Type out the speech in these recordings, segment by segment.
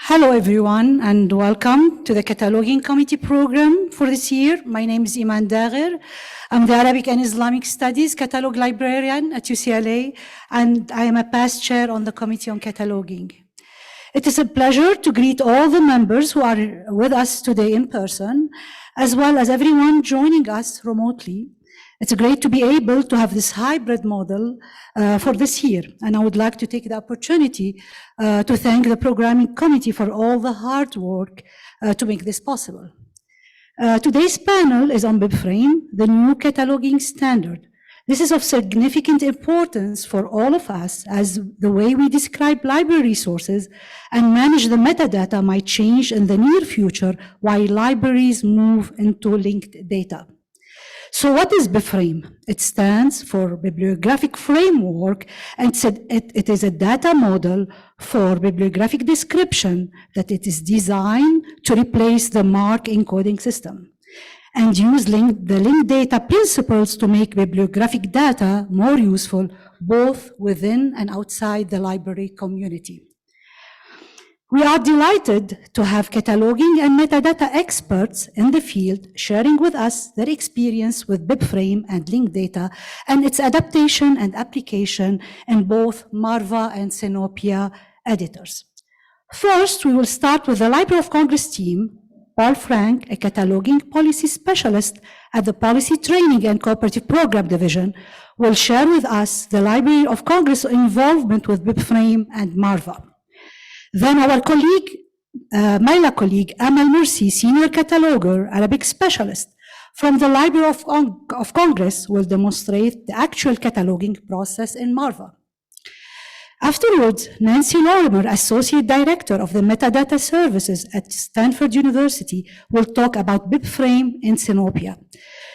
Hello, everyone, and welcome to the Cataloging Committee program for this year. My name is Iman Dagher. I'm the Arabic and Islamic Studies Catalog Librarian at UCLA, and I am a past chair on the Committee on Cataloging. It is a pleasure to greet all the members who are with us today in person, as well as everyone joining us remotely. It's great to be able to have this hybrid model for this year. And I would like to take the opportunity to thank the Programming Committee for all the hard work to make this possible. Today's panel is on BIBFRAME, the new cataloging standard. This is of significant importance for all of us, as the way we describe library resources and manage the metadata might change in the near future while libraries move into linked data. So what is BIBFRAME? It stands for Bibliographic Framework, and it is a data model for bibliographic description that it is designed to replace the MARC encoding system and use the linked data principles to make bibliographic data more useful both within and outside the library community. We are delighted to have cataloging and metadata experts in the field sharing with us their experience with BIBFRAME and linked data and its adaptation and application in both Marva and Synopia editors. First, we will start with the Library of Congress team. Paul Frank, a cataloging policy specialist at the Policy Training and Cooperative Program Division, will share with us the Library of Congress involvement with BIBFRAME and Marva. Then our colleague, my colleague, Amal Morsy, Senior Cataloger, Arabic Specialist from the Library of Congress, will demonstrate the actual cataloging process in Marva. Afterwards, Nancy Lorimer, Associate Director of the Metadata Services at Stanford University, will talk about BIBFRAME in Synopia.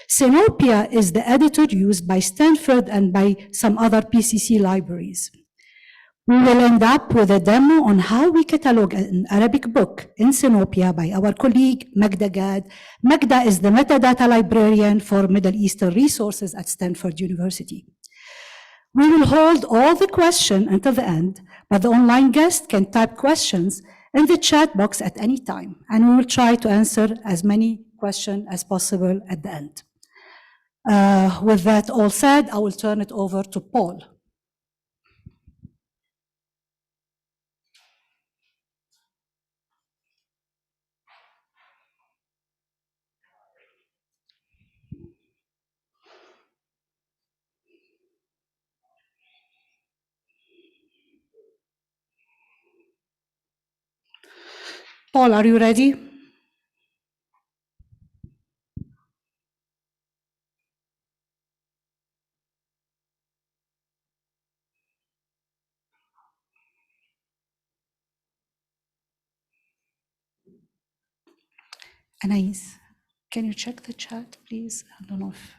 Synopia is the editor used by Stanford and by some other PCC libraries. We will end up with a demo on how we catalog an Arabic book in Sinopia by our colleague, Magda Gad. Magda is the Metadata Librarian for Middle Eastern Resources at Stanford University. We will hold all the questions until the end, but the online guest can type questions in the chat box at any time, and we will try to answer as many questions as possible at the end. With that all said, I will turn it over to Paul. Paul, are you ready? Anais, can you check the chat, please? I don't know if...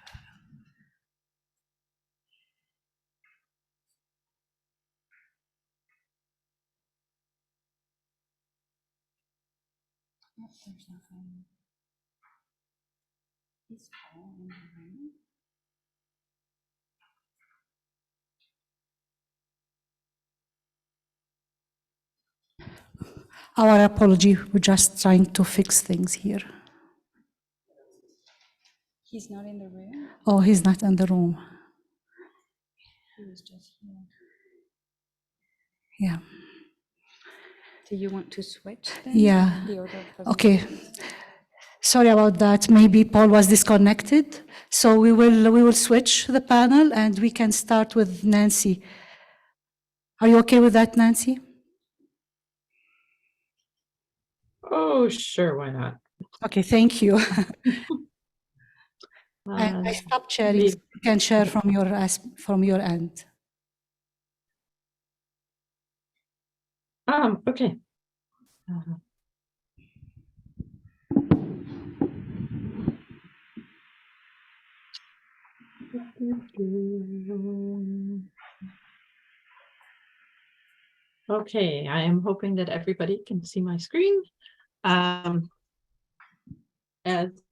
There's nothing. Is Paul in the room? Our apology, we're just trying to fix things here. He's not in the room? Oh, he's not in the room. He was just here. Yeah. Do you want to switch then? Yeah. The order of Okay. Sorry about that. Maybe Paul was disconnected. So we will switch the panel and we can start with Nancy. Are you okay with that, Nancy? Oh, sure, why not? Okay, thank you. And I stopped sharing. So you can share from your end. Okay. Okay, I am hoping that everybody can see my screen. As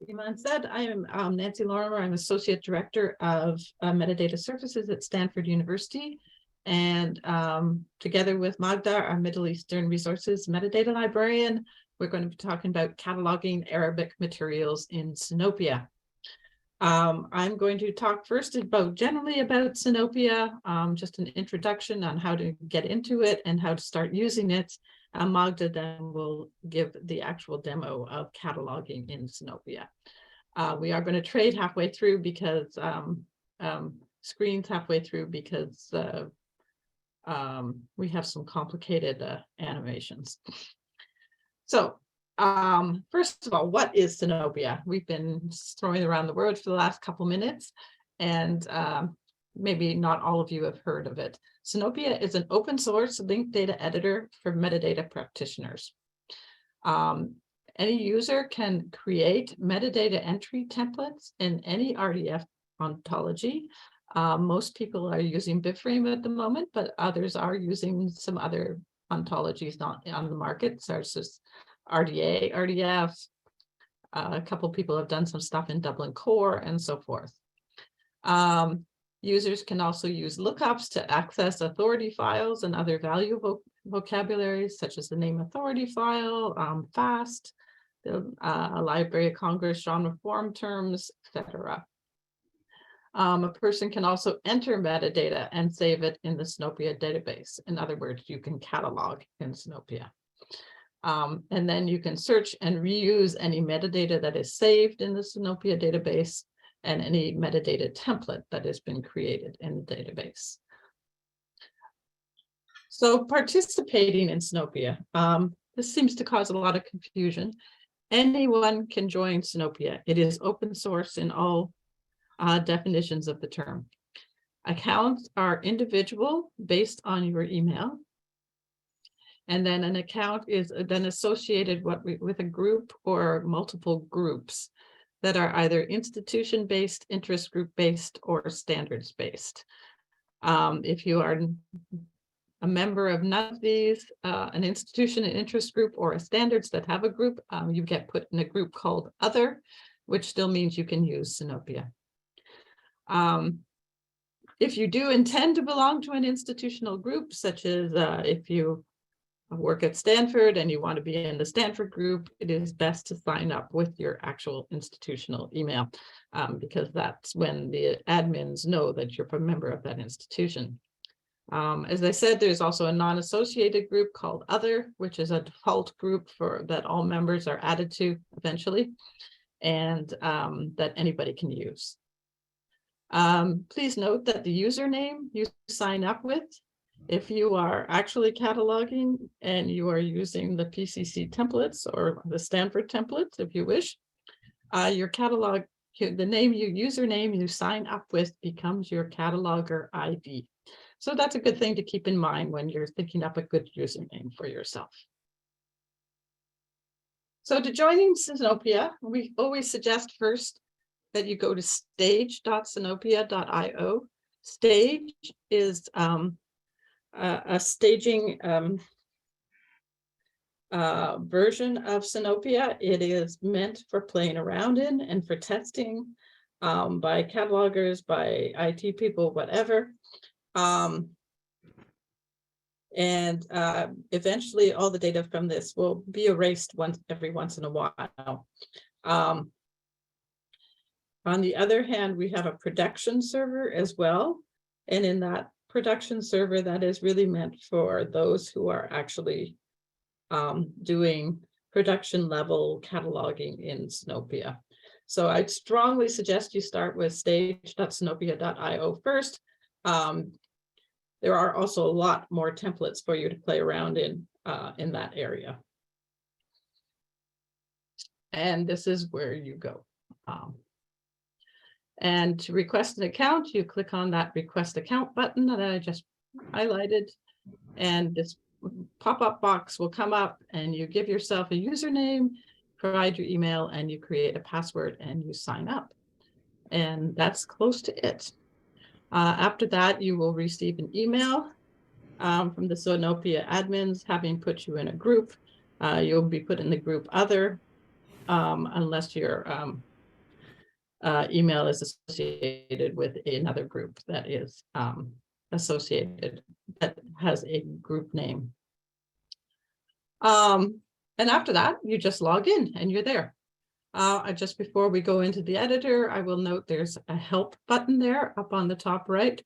Iman said, I am Nancy Lorimer. I'm Associate Director of Metadata Services at Stanford University. And together with Magda, our Middle Eastern Resources Metadata Librarian, we're going to be talking about cataloging Arabic materials in Synopia. I'm going to talk first generally about Synopia, just an introduction on how to get into it and how to start using it. Magda then will give the actual demo of cataloging in Synopia. We are going to trade halfway through because screens halfway through because we have some complicated animations. So first of all, what is Synopia? We've been throwing around the word for the last couple minutes, and maybe not all of you have heard of it. Synopia is an open source linked data editor for metadata practitioners. Any user can create metadata entry templates in any RDF ontology. Most people are using BIBFRAME at the moment, but others are using some other ontologies not on the market, such as RDA, RDF. A couple people have done some stuff in Dublin Core and so forth. Users can also use lookups to access authority files and other valuable vocabularies, such as the name authority file, FAST, a Library of Congress genre form terms, etc. A person can also enter metadata and save it in the Synopia database. In other words, you can catalog in Synopia. And then you can search and reuse any metadata that is saved in the Synopia database and any metadata template that has been created in the database. So participating in Synopia, this seems to cause a lot of confusion. Anyone can join Synopia. It is open source in all definitions of the term. Accounts are individual based on your email. And then an account is then associated with a group or multiple groups that are either institution-based, interest group-based, or standards-based. If you are a member of none of these, an institution, an interest group, or a standards that have a group, you get put in a group called Other, which still means you can use Synopia. If you do intend to belong to an institutional group, such as if you work at Stanford and you want to be in the Stanford group, it is best to sign up with your actual institutional email, because that's when the admins know that you're a member of that institution. As I said, there's also a non-associated group called Other, which is a default group that all members are added to eventually, and that anybody can use. Please note that the username you sign up with, if you are actually cataloging and you are using the PCC templates or the Stanford templates, if you wish, your catalog, the username you sign up with becomes your cataloger ID. So that's a good thing to keep in mind when you're thinking up a good username for yourself. So to join Synopia, we always suggest first that you go to stage.synopia.io. Stage is a staging version of Synopia. It is meant for playing around in and for testing by catalogers, by IT people, whatever. Eventually all the data from this will be erased every once in a while. On the other hand, we have a production server as well. And in that production server, that is really meant for those who are actually doing production level cataloging in Synopia. So I'd strongly suggest you start with stage.synopia.io first. There are also a lot more templates for you to play around in that area. And this is where you go. And to request an account, you click on that request account button that I just highlighted, and this pop-up box will come up and you give yourself a username, provide your email, and you create a password and you sign up. And that's close to it. After that, you will receive an email from the Synopia admins having put you in a group. You'll be put in the group Other, unless your email is associated with another group that is associated that has a group name. And after that, you just log in and you're there. Just before we go into the editor, I will note there's a help button there up on the top right.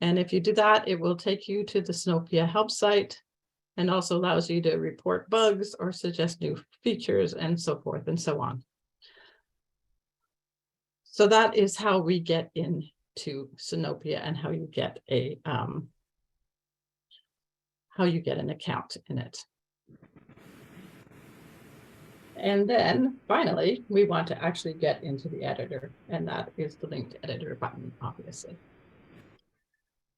And if you do that, it will take you to the Synopia help site and also allows you to report bugs or suggest new features and so forth and so on. So that is how we get into Synopia and how you get an account in it. And then finally, we want to actually get into the editor, and that is the linked editor button, obviously.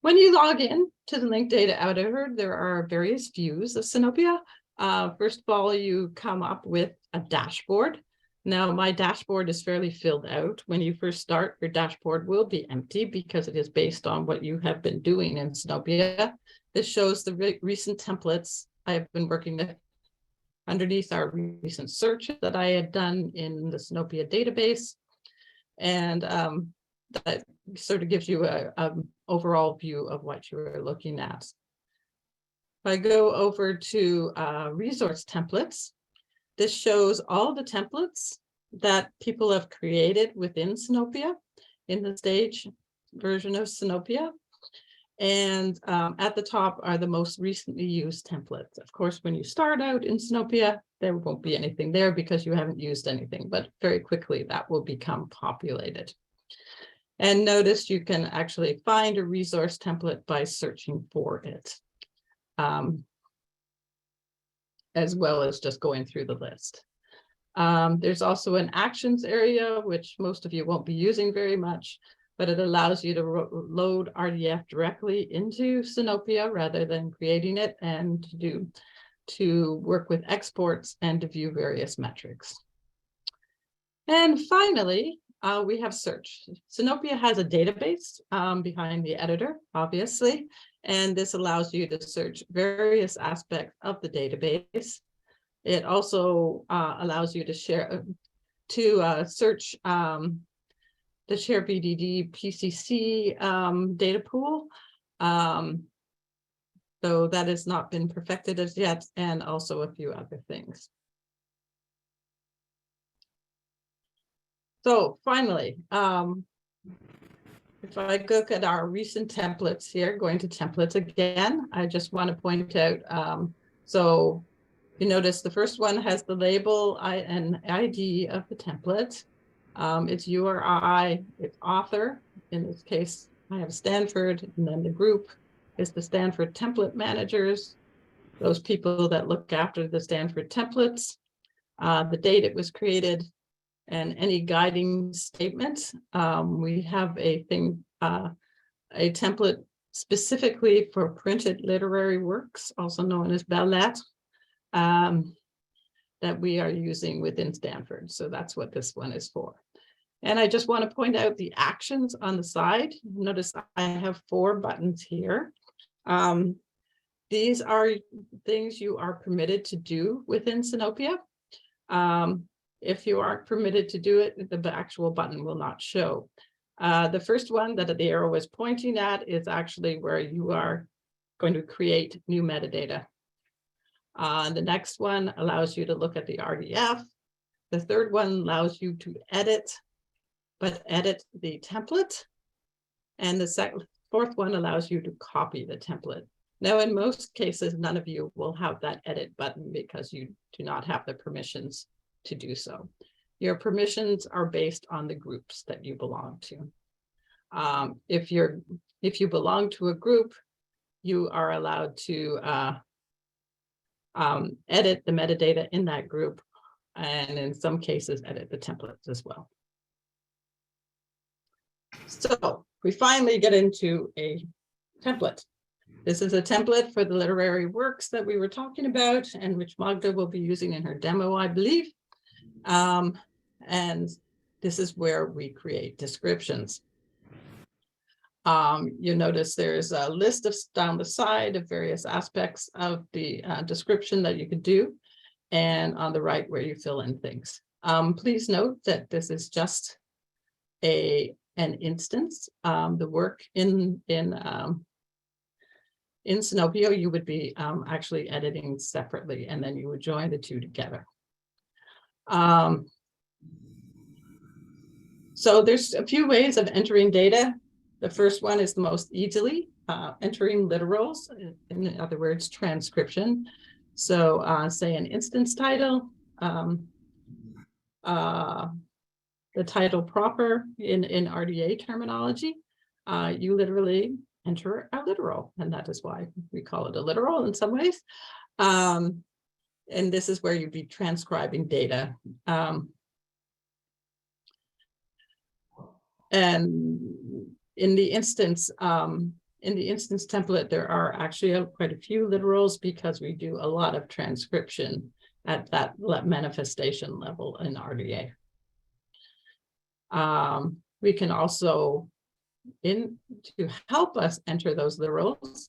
When you log in to the linked data editor, there are various views of Synopia. First of all, you come up with a dashboard. Now, my dashboard is fairly filled out. When you first start, your dashboard will be empty because it is based on what you have been doing in Synopia. This shows the recent templates I have been working with underneath our recent search that I had done in the Synopia database. And that sort of gives you an overall view of what you are looking at. If I go over to resource templates, this shows all the templates that people have created within Synopia in the stage version of Synopia. And at the top are the most recently used templates. Of course, when you start out in Synopia, there won't be anything there because you haven't used anything, but very quickly that will become populated. And notice you can actually find a resource template by searching for it, as well as just going through the list. There's also an actions area, which most of you won't be using very much, but it allows you to load RDF directly into Synopia rather than creating it, and to work with exports and to view various metrics. And finally, we have search. Synopia has a database behind the editor, obviously, and this allows you to search various aspects of the database. It also allows you to search the Share BDD PCC data pool. So that has not been perfected as yet, and also a few other things. So finally, if I look at our recent templates here, going to templates again, I just want to point out, so you notice the first one has the label and ID of the template. Its URI, its author. In this case, I have Stanford, and then the group is the Stanford template managers, those people that look after the Stanford templates, the date it was created, and any guiding statements. We have a template specifically for printed literary works, also known as belles lettres, that we are using within Stanford. So that's what this one is for. And I just want to point out the actions on the side. Notice I have 4 buttons here. These are things you are permitted to do within Synopia. If you aren't permitted to do it, the actual button will not show. The first one that the arrow is pointing at is actually where you are going to create new metadata. The next one allows you to look at the RDF. The third one allows you to edit the template. And the fourth one allows you to copy the template. Now, in most cases, none of you will have that edit button because you do not have the permissions to do so. Your permissions are based on the groups that you belong to. If you belong to a group, you are allowed to edit the metadata in that group, and in some cases, edit the templates as well. So we finally get into a template. This is a template for the literary works that we were talking about, and which Magda will be using in her demo, I believe. And this is where we create descriptions. You notice there's a list of down the side of various aspects of the description that you could do, and on the right where you fill in things. Please note that this is just an instance. The work in In Synopia, you would be actually editing separately, and then you would join the two together. So there's a few ways of entering data. The first one is the most easily entering literals, in other words, transcription. So say an instance title, the title proper in RDA terminology, you literally enter a literal, and that is why we call it a literal in some ways. And this is where you'd be transcribing data. And in the instance template, there are actually quite a few literals because we do a lot of transcription at that manifestation level in RDA. We can also, to help us enter those literals,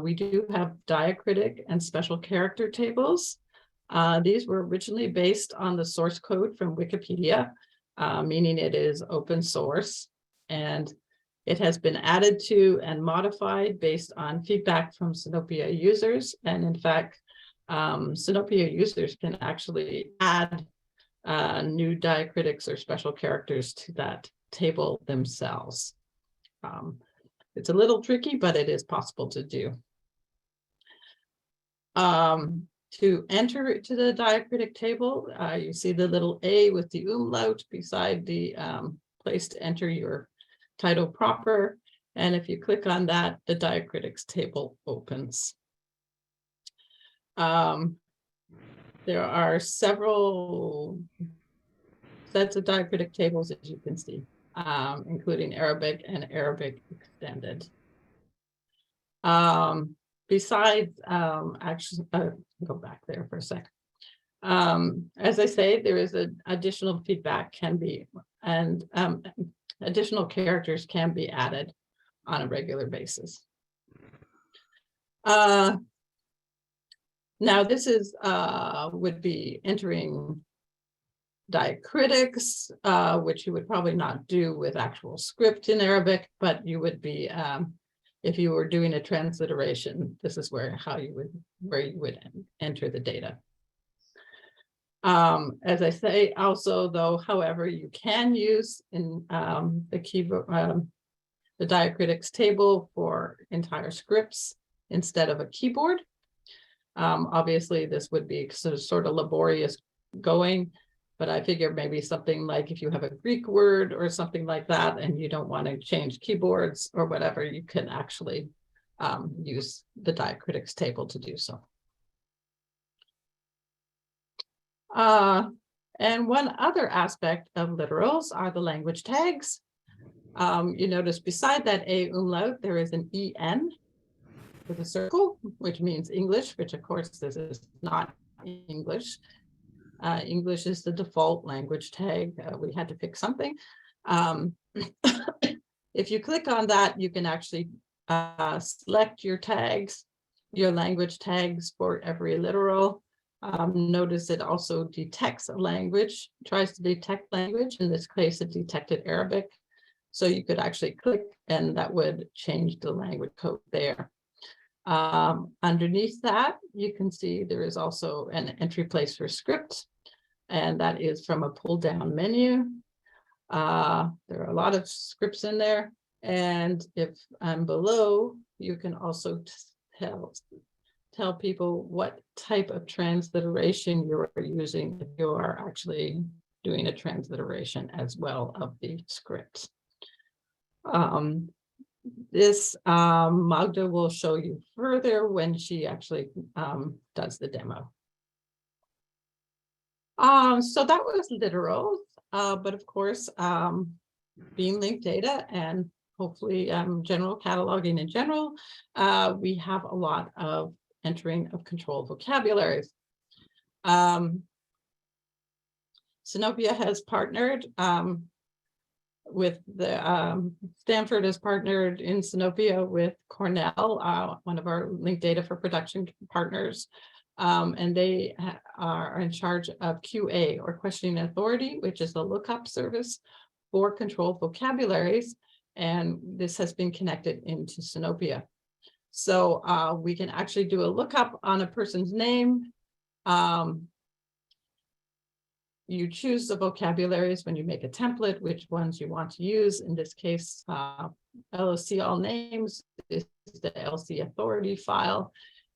we do have diacritic and special character tables. These were originally based on the source code from Wikipedia, meaning it is open source, and it has been added to and modified based on feedback from Synopia users. And in fact, Synopia users can actually add new diacritics or special characters to that table themselves. It's a little tricky, but it is possible to do. To enter to the diacritic table, you see the little A with the umlaut beside the place to enter your title proper. And if you click on that, the diacritics table opens. There are several sets of diacritic tables, as you can see, including Arabic and Arabic extended. Besides, actually, go back there for a sec. As I say, there is additional feedback can be, and additional characters can be added on a regular basis. Now this is would be entering diacritics, which you would probably not do with actual script in Arabic, but you would be, if you were doing a transliteration, this is where you would enter the data. As I say, also though, however, you can use in the diacritics table for entire scripts instead of a keyboard. Obviously, this would be sort of laborious going, but I figure maybe something like if you have a Greek word or something like that, and you don't want to change keyboards or whatever, you can actually use the diacritics table to do so. And one other aspect of literals are the language tags. You notice beside that A umlaut, there is an EN with a circle, which means English, which of course this is not English. English is the default language tag. We had to fix something. If you click on that, you can actually select your tags, your language tags for every literal. Notice it also detects a language, tries to detect language. In this case, it detected Arabic. So you could actually click and that would change the language code there. Underneath that, you can see there is also an entry place for script, and that is from a pull down menu. There are a lot of scripts in there. And if I'm below, you can also tell people what type of transliteration you're using if you are actually doing a transliteration as well of the script. This Magda will show you further when she actually does the demo. So that was literals, but of course, being linked data and hopefully general cataloging in general, we have a lot of entering of controlled vocabularies. Synopia has partnered with the Stanford has partnered in Synopia with Cornell, one of our linked data for production partners, and they are in charge of QA, or questioning authority, which is the lookup service for controlled vocabularies, and this has been connected into Synopia. So we can actually do a lookup on a person's name. You choose the vocabularies when you make a template, which ones you want to use. In this case, LOC all names is the LC authority file.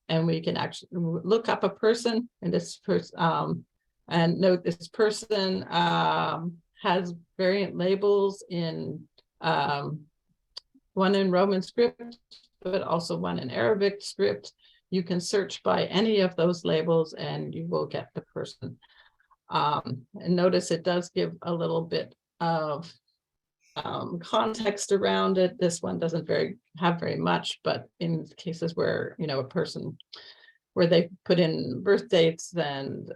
And we can actually look up a person, and this person, and note this person has variant labels in one in Roman script, but also one in Arabic script. You can search by any of those labels and you will get the person. And notice it does give a little bit of context around it. This one doesn't have very much, but in cases where, you know, a person where they put in birth dates and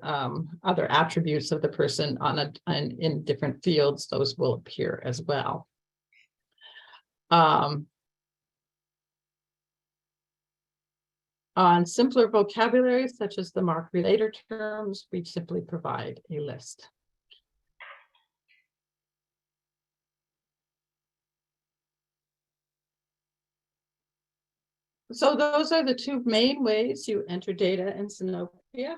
other attributes of the person in different fields, those will appear as well. On simpler vocabularies, such as the mark relator terms, we simply provide a list. So those are the two main ways you enter data in Synopia.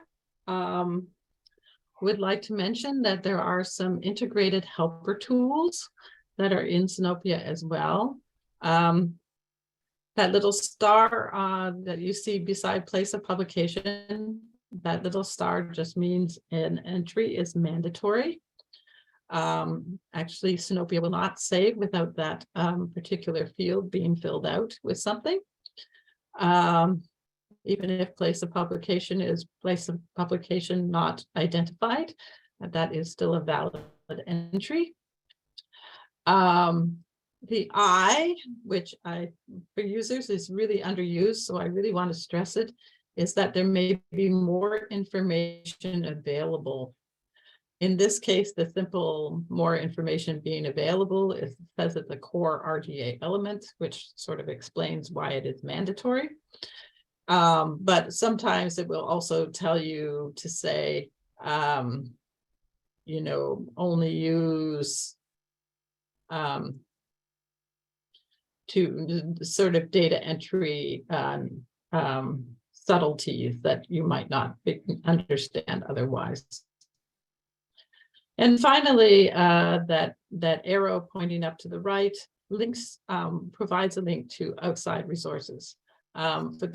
Would like to mention that there are some integrated helper tools that are in Synopia as well. That little star that you see beside place of publication, that little star just means an entry is mandatory. Actually, Synopia will not save without that particular field being filled out with something. Even if place of publication is place of publication not identified, that is still a valid entry. The I, which for users is really underused, so I really want to stress it, is that there may be more information available. In this case, the simple more information being available says it's a core RDA element, which sort of explains why it is mandatory. But sometimes it will also tell you to say, you know, only use to sort of data entry subtleties that you might not understand otherwise. And finally, that arrow pointing up to the right links provides a link to outside resources. For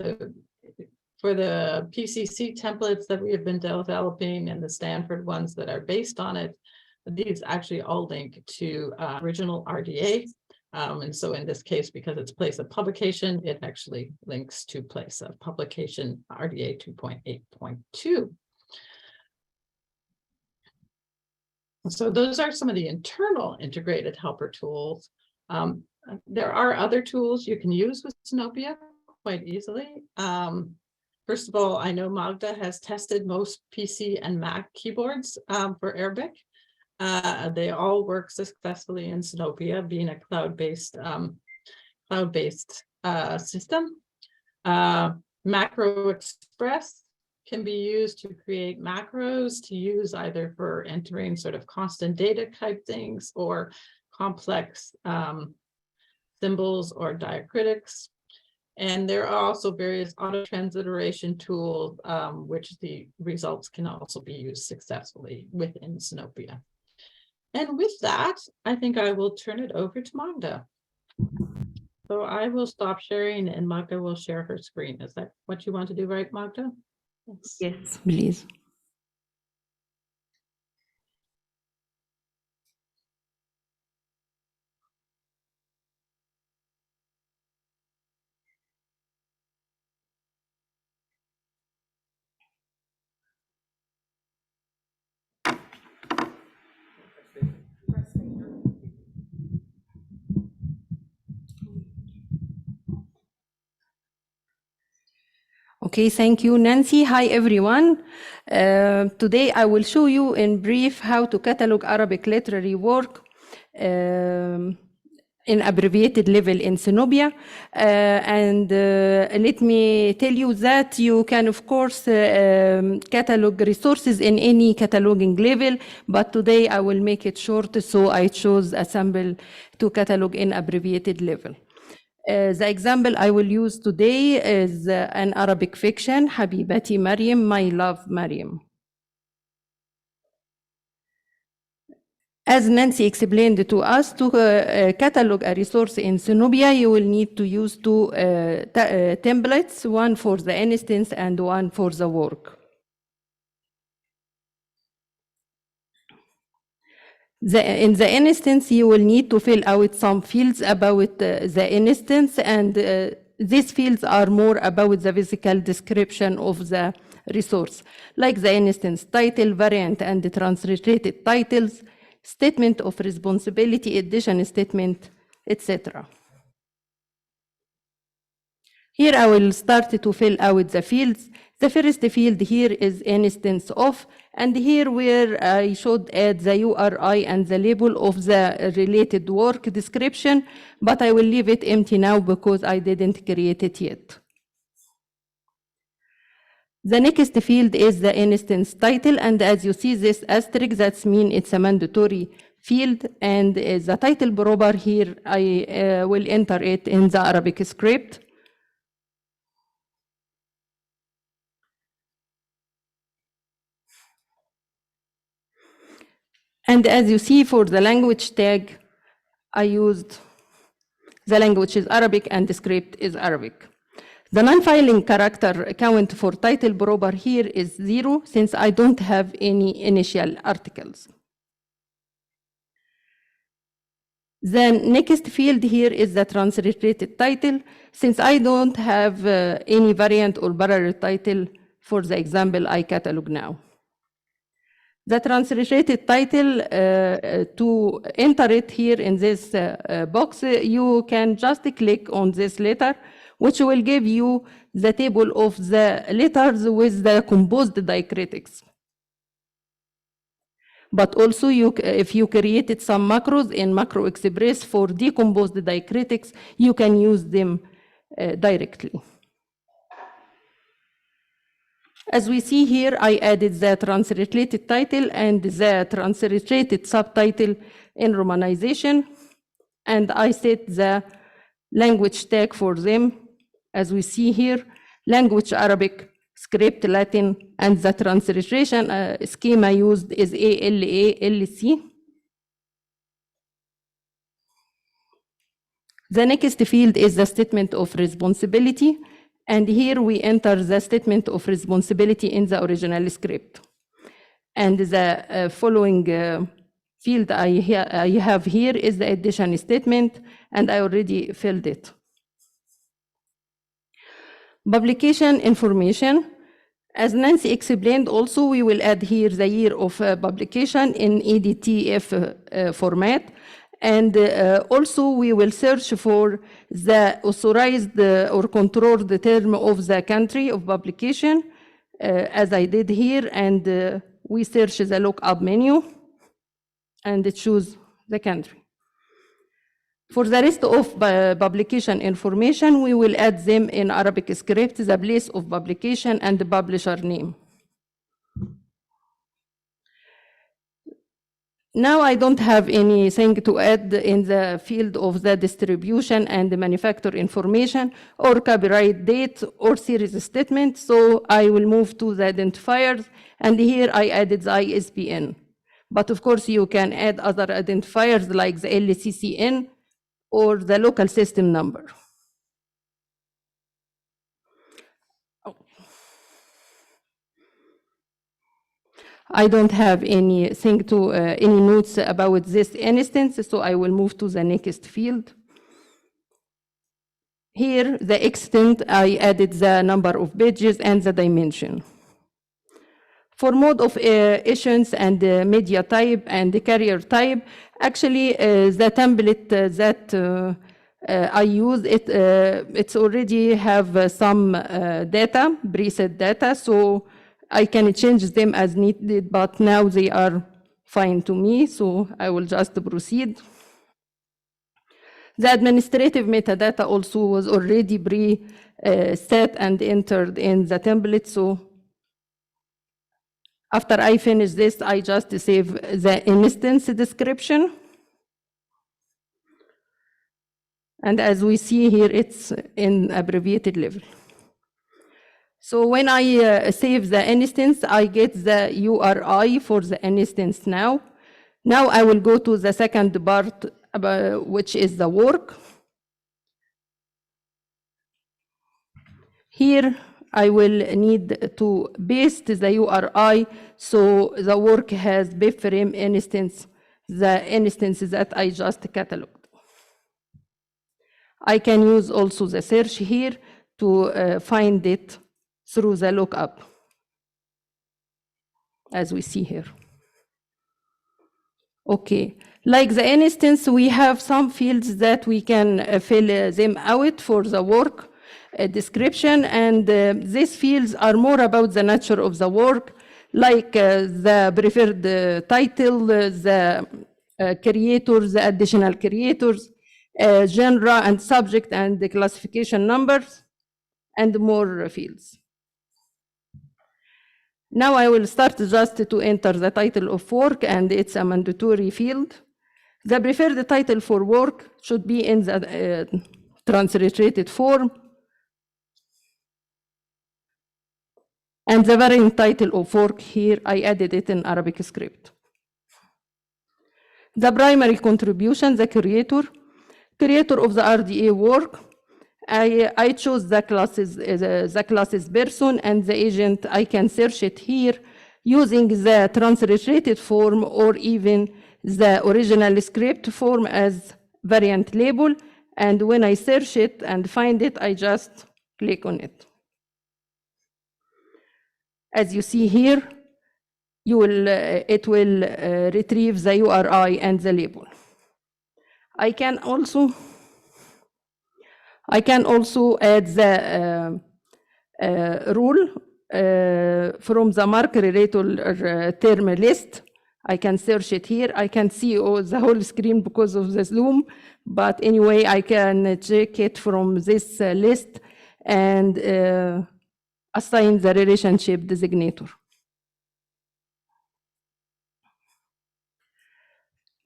the PCC templates that we have been developing and the Stanford ones that are based on it, these actually all link to original RDA. And so in this case, because it's place of publication, it actually links to place of publication RDA 2.8.2. So those are some of the internal integrated helper tools. There are other tools you can use with Synopia quite easily. First of all, I know Magda has tested most PC and Mac keyboards for Arabic. They all work successfully in Synopia, being a cloud-based system. Macro Express can be used to create macros to use either for entering sort of constant data type things or complex symbols or diacritics. And there are also various auto transliteration tools, which the results can also be used successfully within Synopia. And with that, I think I will turn it over to Magda. So I will stop sharing and Magda will share her screen. Is that what you want to do, right, Magda? Yes, please. Okay, thank you, Nancy. Hi, everyone. Today, I will show you in brief how to catalog Arabic literary work in abbreviated level in Synopia. And let me tell you that you can, of course, catalog resources in any cataloging level, but today I will make it short, so I chose a sample to catalog in abbreviated level. The example I will use today is an Arabic fiction, Habibati Maryam, My Love Maryam. As Nancy explained to us, to catalog a resource in Synopia, you will need to use two templates, one for the instance and one for the work. In the instance, you will need to fill out some fields about the instance, and these fields are more about the physical description of the resource, like the instance title, variant, and the transliterated titles, statement of responsibility, edition statement, etc. Here I will start to fill out the fields. The first field here is instance of, and here where I should add the URI and the label of the related work description, but I will leave it empty now because I didn't create it yet. The next field is the instance title, and as you see this asterisk, that means it's a mandatory field, and the title proper here, I will enter it in the Arabic script. And as you see, for the language tag, I used the language is Arabic and the script is Arabic. The non-filing character count for title proper here is 0, since I don't have any initial articles. The next field here is the transliterated title, since I don't have any variant or parallel title for the example I catalog now. The transliterated title, to enter it here in this box, you can just click on this letter, which will give you the table of the letters with the composed diacritics. But also, if you created some macros in Macro Express for decomposed diacritics, you can use them directly. As we see here, I added the transliterated title and the transliterated subtitle in Romanization, and I set the language tag for them. As we see here, language Arabic, script Latin, and the transliteration schema used is ALA-LC. The next field is the statement of responsibility. And here we enter the statement of responsibility in the original script. And the following field I have here is the addition statement, and I already filled it. Publication information. As Nancy explained also, we will add here the year of publication in EDTF format. And also we will search for the authorized or controlled term of the country of publication, as I did here, and we search the lookup menu and choose the country. For the rest of publication information, we will add them in Arabic script, the place of publication and the publisher name. Now I don't have anything to add in the field of the distribution and the manufacturer information or copyright date or series statement, so I will move to the identifiers, and here I added the ISBN. But of course you can add other identifiers like the LCCN or the local system number. I don't have anything to, any notes about this instance, so I will move to the next field. Here, the extent, I added the number of pages and the dimension. For mode of issuance and media type and the carrier type, actually the template that I use, it's already have some data, preset data, so I can change them as needed, but now they are fine to me, so I will just proceed. The administrative metadata also was already pre-set and entered in the template, so after I finish this, I just save the instance description. And as we see here, it's in abbreviated level. So when I save the instance, I get the URI for the instance now. Now I will go to the second part, which is the work. Here, I will need to paste the URI, so the work has BIBFRAME instance, the instance that I just cataloged. I can use also the search here to find it through the lookup, as we see here. Okay, like the instance, we have some fields that we can fill them out for the work description, and these fields are more about the nature of the work, like the preferred title, the creators, the additional creators, genre and subject and the classification numbers, and more fields. Now I will start just to enter the title of work, and it's a mandatory field. The preferred title for work should be in the transliterated form. And the variant title of work here, I added it in Arabic script. The primary contribution, the creator of the RDA work, I chose the classes person and the agent. I can search it here using the transliterated form or even the original script form as variant label. And when I search it and find it, I just click on it. As you see here, it will retrieve the URI and the label. I can also add the rule from the mark-related term list. I can search it here. I can see the whole screen because of the zoom, but anyway, I can check it from this list and assign the relationship designator.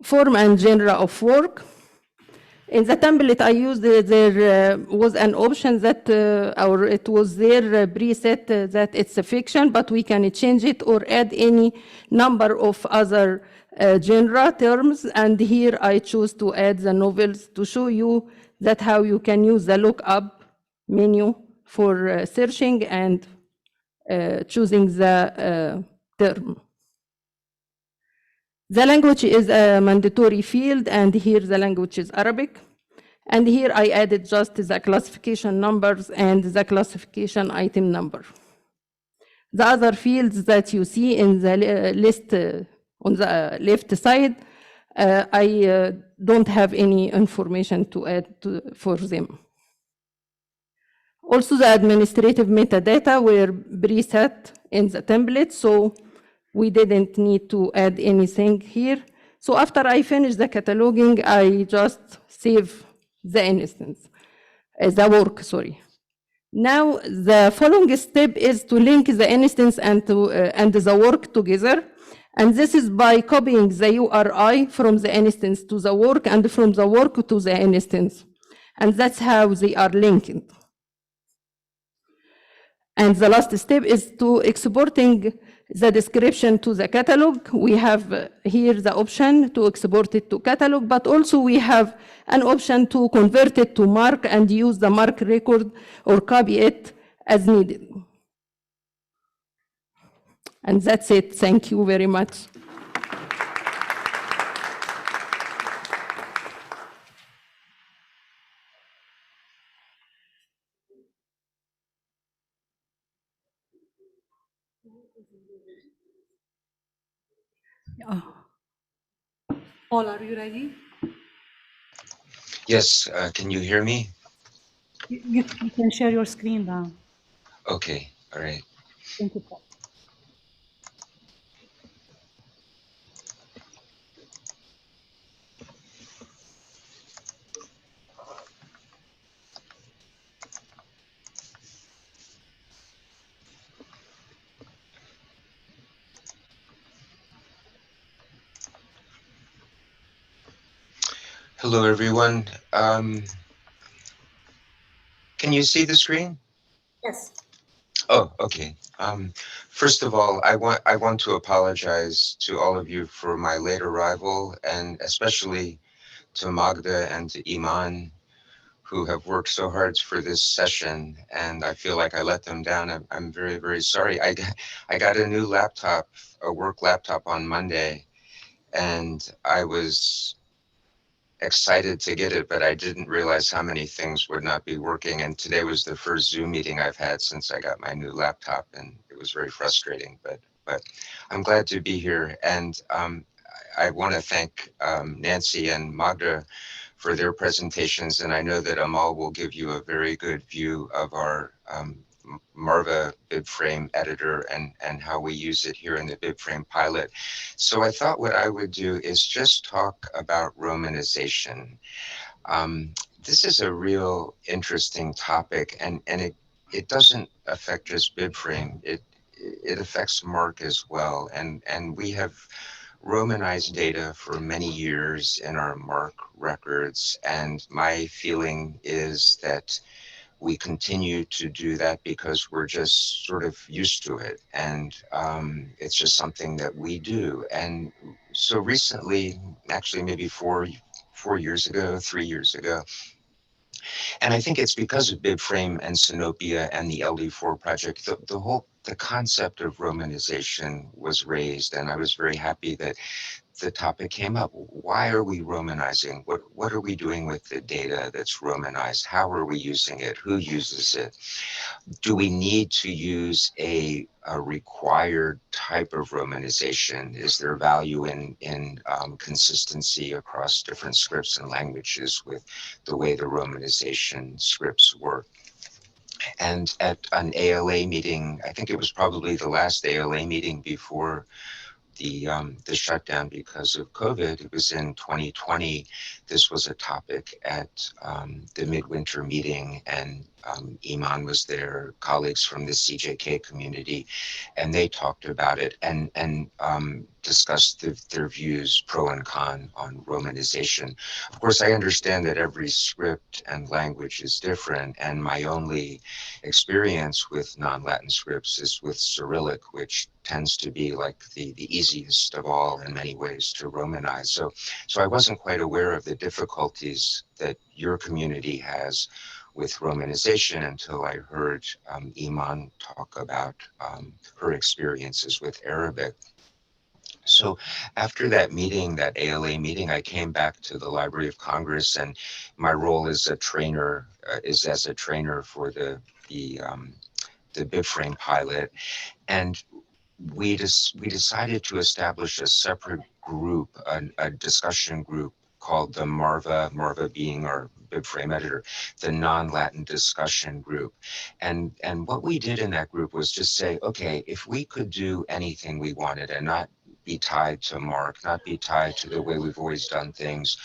Form and genre of work. In the template I used, there was an option that, or it was there preset that it's a fiction, but we can change it or add any number of other genre terms. And here I choose to add the novels to show you that how you can use the lookup menu for searching and choosing the term. The language is a mandatory field, and here the language is Arabic. And here I added just the classification numbers and the classification item number. The other fields that you see in the list on the left side, I don't have any information to add for them. Also, the administrative metadata were preset in the template, so we didn't need to add anything here. So after I finish the cataloging, I just save the instance, the work, sorry. Now, the following step is to link the instance and the work together. And this is by copying the URI from the instance to the work and from the work to the instance. And that's how they are linked. And the last step is to exporting the description to the catalog. We have here the option to export it to catalog, but also we have an option to convert it to mark and use the mark record or copy it as needed. And that's it. Thank you very much. Paul, are you ready? Yes, can you hear me? You can share your screen now. Okay, all right. Thank you, Paul. Hello, everyone. Can you see the screen? Yes. Oh, okay. First of all, I want to apologize to all of you for my late arrival, and especially to Magda and to Iman, who have worked so hard for this session, and I feel like I let them down. I'm very, very sorry. I got a new laptop, a work laptop on Monday, and I was excited to get it, but I didn't realize how many things would not be working. And today was the first Zoom meeting I've had since I got my new laptop, and it was very frustrating, but I'm glad to be here. And I want to thank Nancy and Magda for their presentations. And I know that Amal will give you a very good view of our Marva BIBFRAME editor and how we use it here in the BIBFRAME pilot. So I thought what I would do is just talk about romanization. This is a real interesting topic, and it doesn't affect just BIBFRAME. It affects MARC as well. And we have Romanized data for many years in our MARC records. And my feeling is that we continue to do that because we're just sort of used to it. And it's just something that we do. And so recently, actually maybe 4 years ago, 3 years ago, and I think it's because of BibFrame and Sinopia and the LD4 project, the concept of romanization was raised, and I was very happy that the topic came up. Why are we romanizing? What are we doing with the data that's romanized? How are we using it? Who uses it? Do we need to use a required type of romanization? Is there value in consistency across different scripts and languages with the way the romanization scripts work? And at an ALA meeting, I think it was probably the last ALA meeting before the shutdown because of COVID, it was in 2020. This was a topic at the midwinter meeting, and Iman was there, colleagues from the CJK community, and they talked about it and discussed their views, pro and con, on romanization. Of course, I understand that every script and language is different, and my only experience with non-Latin scripts is with Cyrillic, which tends to be like the easiest of all in many ways to romanize. So I wasn't quite aware of the difficulties that your community has with romanization until I heard Iman talk about her experiences with Arabic. So after that meeting, that ALA meeting, I came back to the Library of Congress, and my role as a trainer is as a trainer for the BibFrame pilot. And we decided to establish a separate group, a discussion group called the Marva being our BibFrame editor, the non-Latin discussion group. And what we did in that group was just say, okay, if we could do anything we wanted and not be tied to MARC, not be tied to the way we've always done things,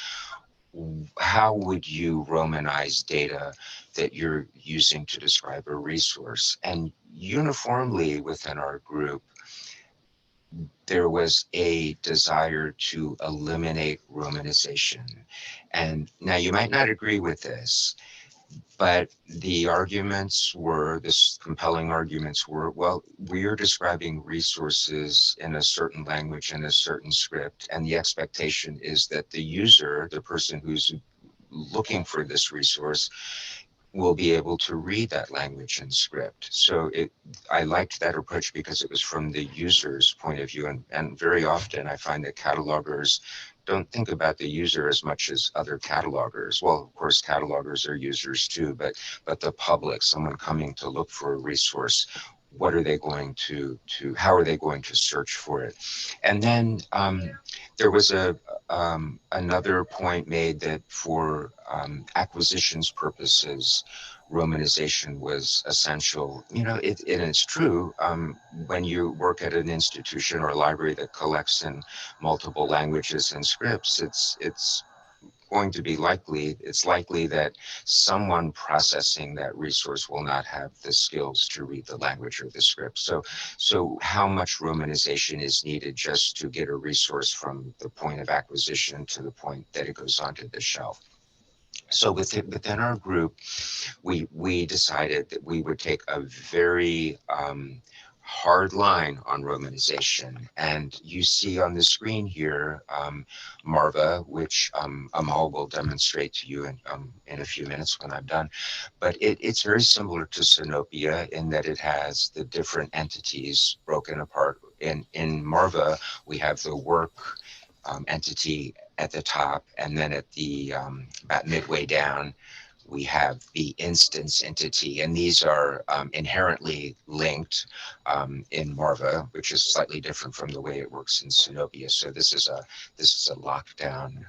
how would you romanize data that you're using to describe a resource? And uniformly within our group, there was a desire to eliminate romanization. And now you might not agree with this, but the arguments were, this compelling arguments were, well, we are describing resources in a certain language, in a certain script, and the expectation is that the user, the person who's looking for this resource, will be able to read that language and script. So I liked that approach because it was from the user's point of view. And very often I find that catalogers don't think about the user as much as other catalogers. Well, of course, catalogers are users too, but the public, someone coming to look for a resource, what are they going to how are they going to search for it? And then there was another point made that for acquisitions purposes, romanization was essential. You know, and it's true, when you work at an institution or a library that collects in multiple languages and scripts, it's going to be likely, it's likely that someone processing that resource will not have the skills to read the language or the script. So how much romanization is needed just to get a resource from the point of acquisition to the point that it goes onto the shelf? So within our group, we decided that we would take a very hard line on romanization. And you see on the screen here, Marva, which Amal will demonstrate to you in a few minutes when I'm done. But it's very similar to Synopia in that it has the different entities broken apart. In Marva, we have the work entity at the top, and then at the about midway down, we have the instance entity, and these are inherently linked in Marva, which is slightly different from the way it works in Synopia. So this is a lockdown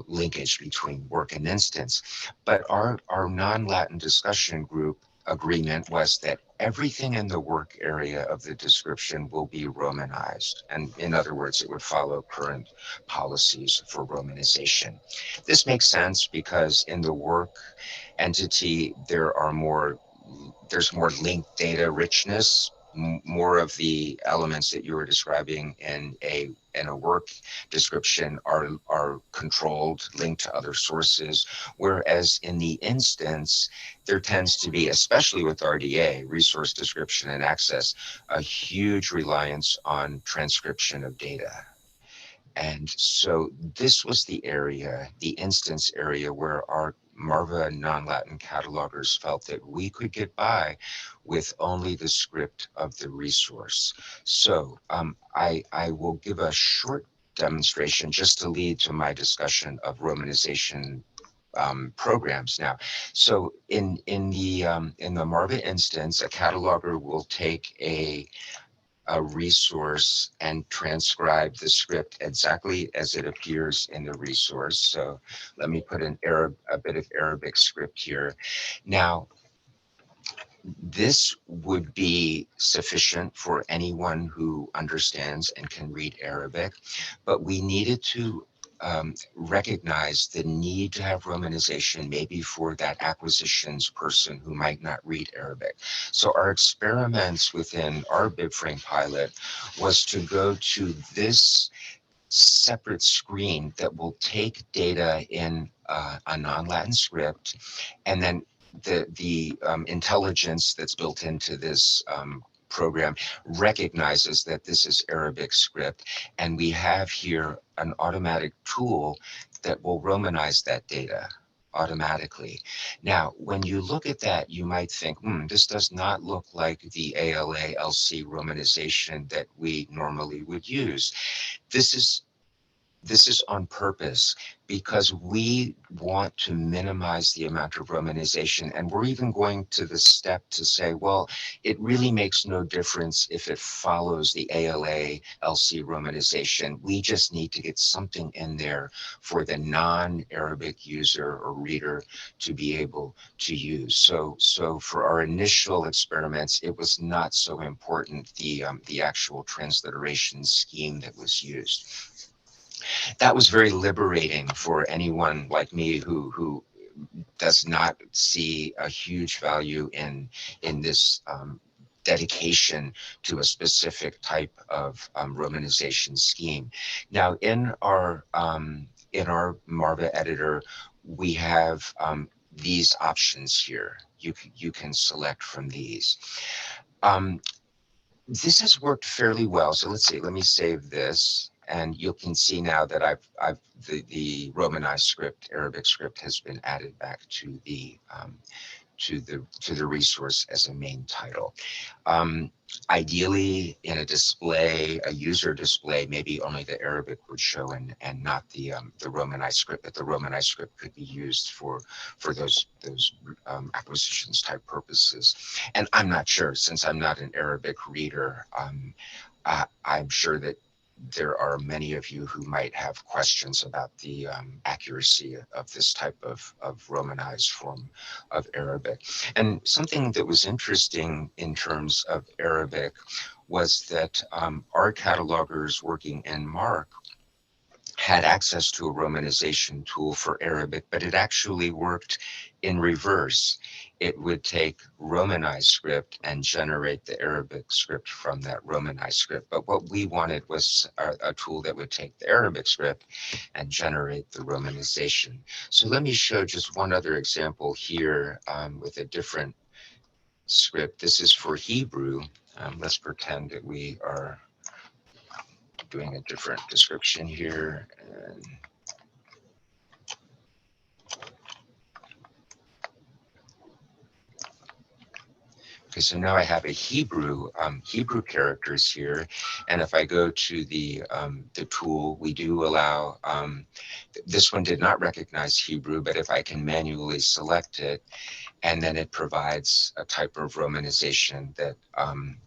linkage between work and instance. But our non-Latin discussion group agreement was that everything in the work area of the description will be Romanized. And in other words, it would follow current policies for Romanization. This makes sense because in the work entity, there's more linked data richness. More of the elements that you were describing in a work description are controlled, linked to other sources, whereas in the instance, there tends to be, especially with RDA, resource description and access, a huge reliance on transcription of data. And so this was the area, the instance area, where our Marva non-Latin catalogers felt that we could get by with only the script of the resource. So I will give a short demonstration just to lead to my discussion of Romanization programs now. So in the Marva instance, a cataloger will take a resource and transcribe the script exactly as it appears in the resource. So let me put a bit of Arabic script here. Now, this would be sufficient for anyone who understands and can read Arabic, but we needed to recognize the need to have romanization maybe for that acquisitions person who might not read Arabic. So our experiments within our BIBFRAME pilot was to go to this separate screen that will take data in a non-Latin script, and then the intelligence that's built into this program recognizes that this is Arabic script, and we have here an automatic tool that will romanize that data automatically. Now, when you look at that, you might think, this does not look like the ALA LC romanization that we normally would use. This is on purpose because we want to minimize the amount of romanization. And we're even going to the step to say, well, it really makes no difference if it follows the ALA LC romanization. We just need to get something in there for the non-Arabic user or reader to be able to use. So for our initial experiments, it was not so important, the actual transliteration scheme that was used. That was very liberating for anyone like me who does not see a huge value in this dedication to a specific type of romanization scheme. Now, in our Marva editor, we have these options here. You can select from these. This has worked fairly well. So let's see, let me save this. And you can see now that the Romanized script, Arabic script, has been added back to the resource as a main title. Ideally, in a display, a user display, maybe only the Arabic would show and not the Romanized script. But the Romanized script could be used for those acquisitions type purposes. And I'm not sure, since I'm not an Arabic reader, I'm sure that there are many of you who might have questions about the accuracy of this type of Romanized form of Arabic. And something that was interesting in terms of Arabic was that our catalogers working in MARC had access to a romanization tool for Arabic, but it actually worked in reverse. It would take Romanized script and generate the Arabic script from that Romanized script. But what we wanted was a tool that would take the Arabic script and generate the romanization. So let me show just one other example here with a different script. This is for Hebrew. Let's pretend that we are doing a different description here. And okay, so now I have a Hebrew characters here, and if I go to the tool, we do allow. This one did not recognize Hebrew, but if I can manually select it, and then it provides a type of romanization that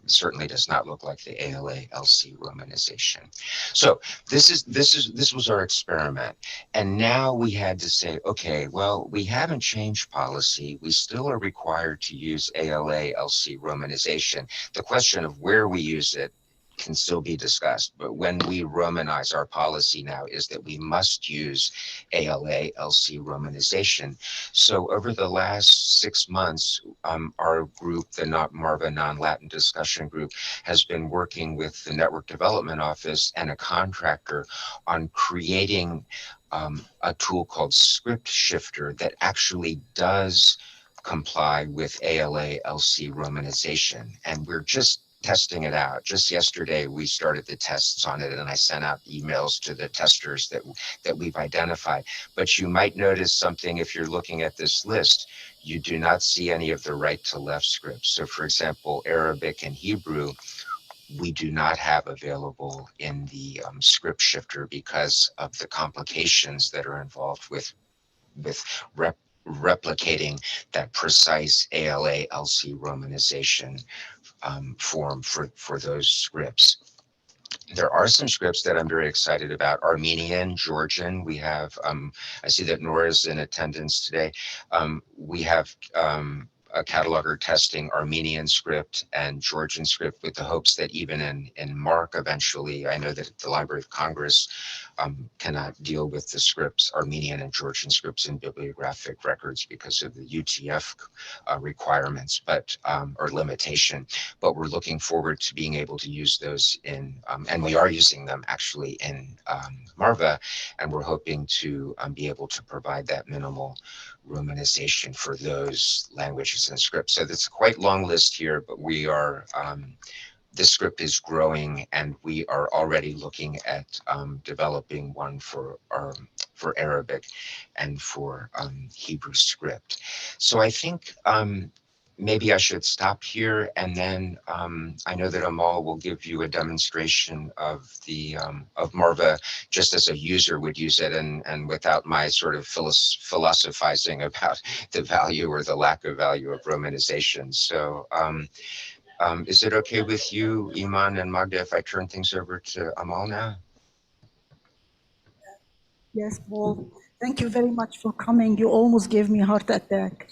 certainly does not look like the ALA-LC romanization. So this was our experiment, and now we had to say, okay, well, we haven't changed policy. We still are required to use ALA-LC romanization. The question of where we use it can still be discussed, but when we Romanize, our policy now is that we must use ALA-LC romanization. So over the last 6 months, our group, the Marva Non-Latin Discussion Group, has been working with the Network Development Office and a contractor on creating a tool called Script Shifter that actually does comply with ALA-LC romanization. And we're just testing it out. Just yesterday, we started the tests on it, and I sent out emails to the testers that we've identified. But you might notice something if you're looking at this list. You do not see any of the right to left scripts. So for example, Arabic and Hebrew, we do not have available in the script shifter because of the complications that are involved with replicating that precise ALA-LC romanization form for those scripts. There are some scripts that I'm very excited about. Armenian, Georgian. We have, I see that Nora's in attendance today. We have a cataloger testing Armenian script and Georgian script with the hopes that even in MARC eventually, I know that the Library of Congress cannot deal with the scripts, Armenian and Georgian scripts in bibliographic records because of the UTF requirements, but or limitation. But we're looking forward to being able to use those in, and we are using them actually in Marva, and we're hoping to be able to provide that minimal romanization for those languages and scripts. So that's a quite long list here, but we are, this script is growing, and we are already looking at developing one for Arabic and for Hebrew script. So I think maybe I should stop here, and then I know that Amal will give you a demonstration of the of Marva just as a user would use it, and without my sort of philosophizing about the value or the lack of value of romanization. So is it okay with you, Iman and Magda, if I turn things over to Amal now? Yes, Paul. Thank you very much for coming. You almost gave me a heart attack.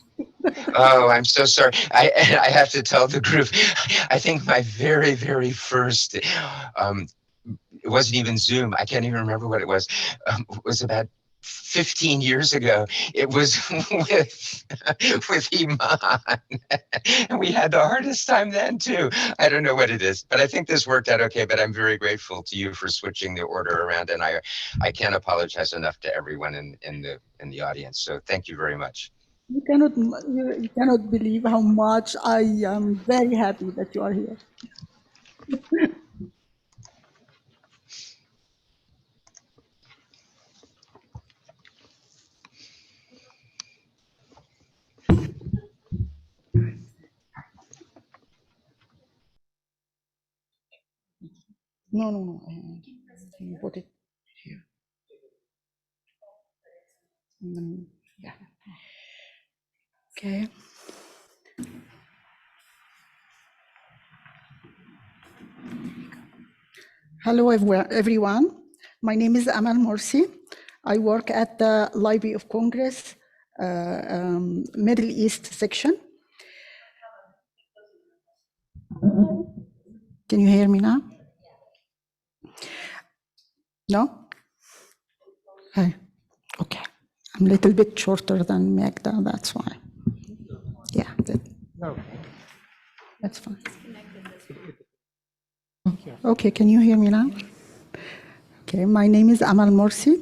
Oh, I'm so sorry. I have to tell the group, I think my very, very first, it wasn't even Zoom. I can't even remember what it was about 15 years ago. It was with Iman, and we had the hardest time then too. I don't know what it is, but I think this worked out okay. But I'm very grateful to you for switching the order around, and I can't apologize enough to everyone in the audience. So thank you very much. You cannot believe how much I am very happy that you are here. No. You put it here. Yeah. Okay. Hello, everyone. My name is Amal Morsy. I work at the Library of Congress, Middle East section. Can you hear me now? No? Hi. Okay. I'm a little bit shorter than Magda, that's why. Yeah, that's fine. Okay, can you hear me now? Okay, my name is Amal Morsy.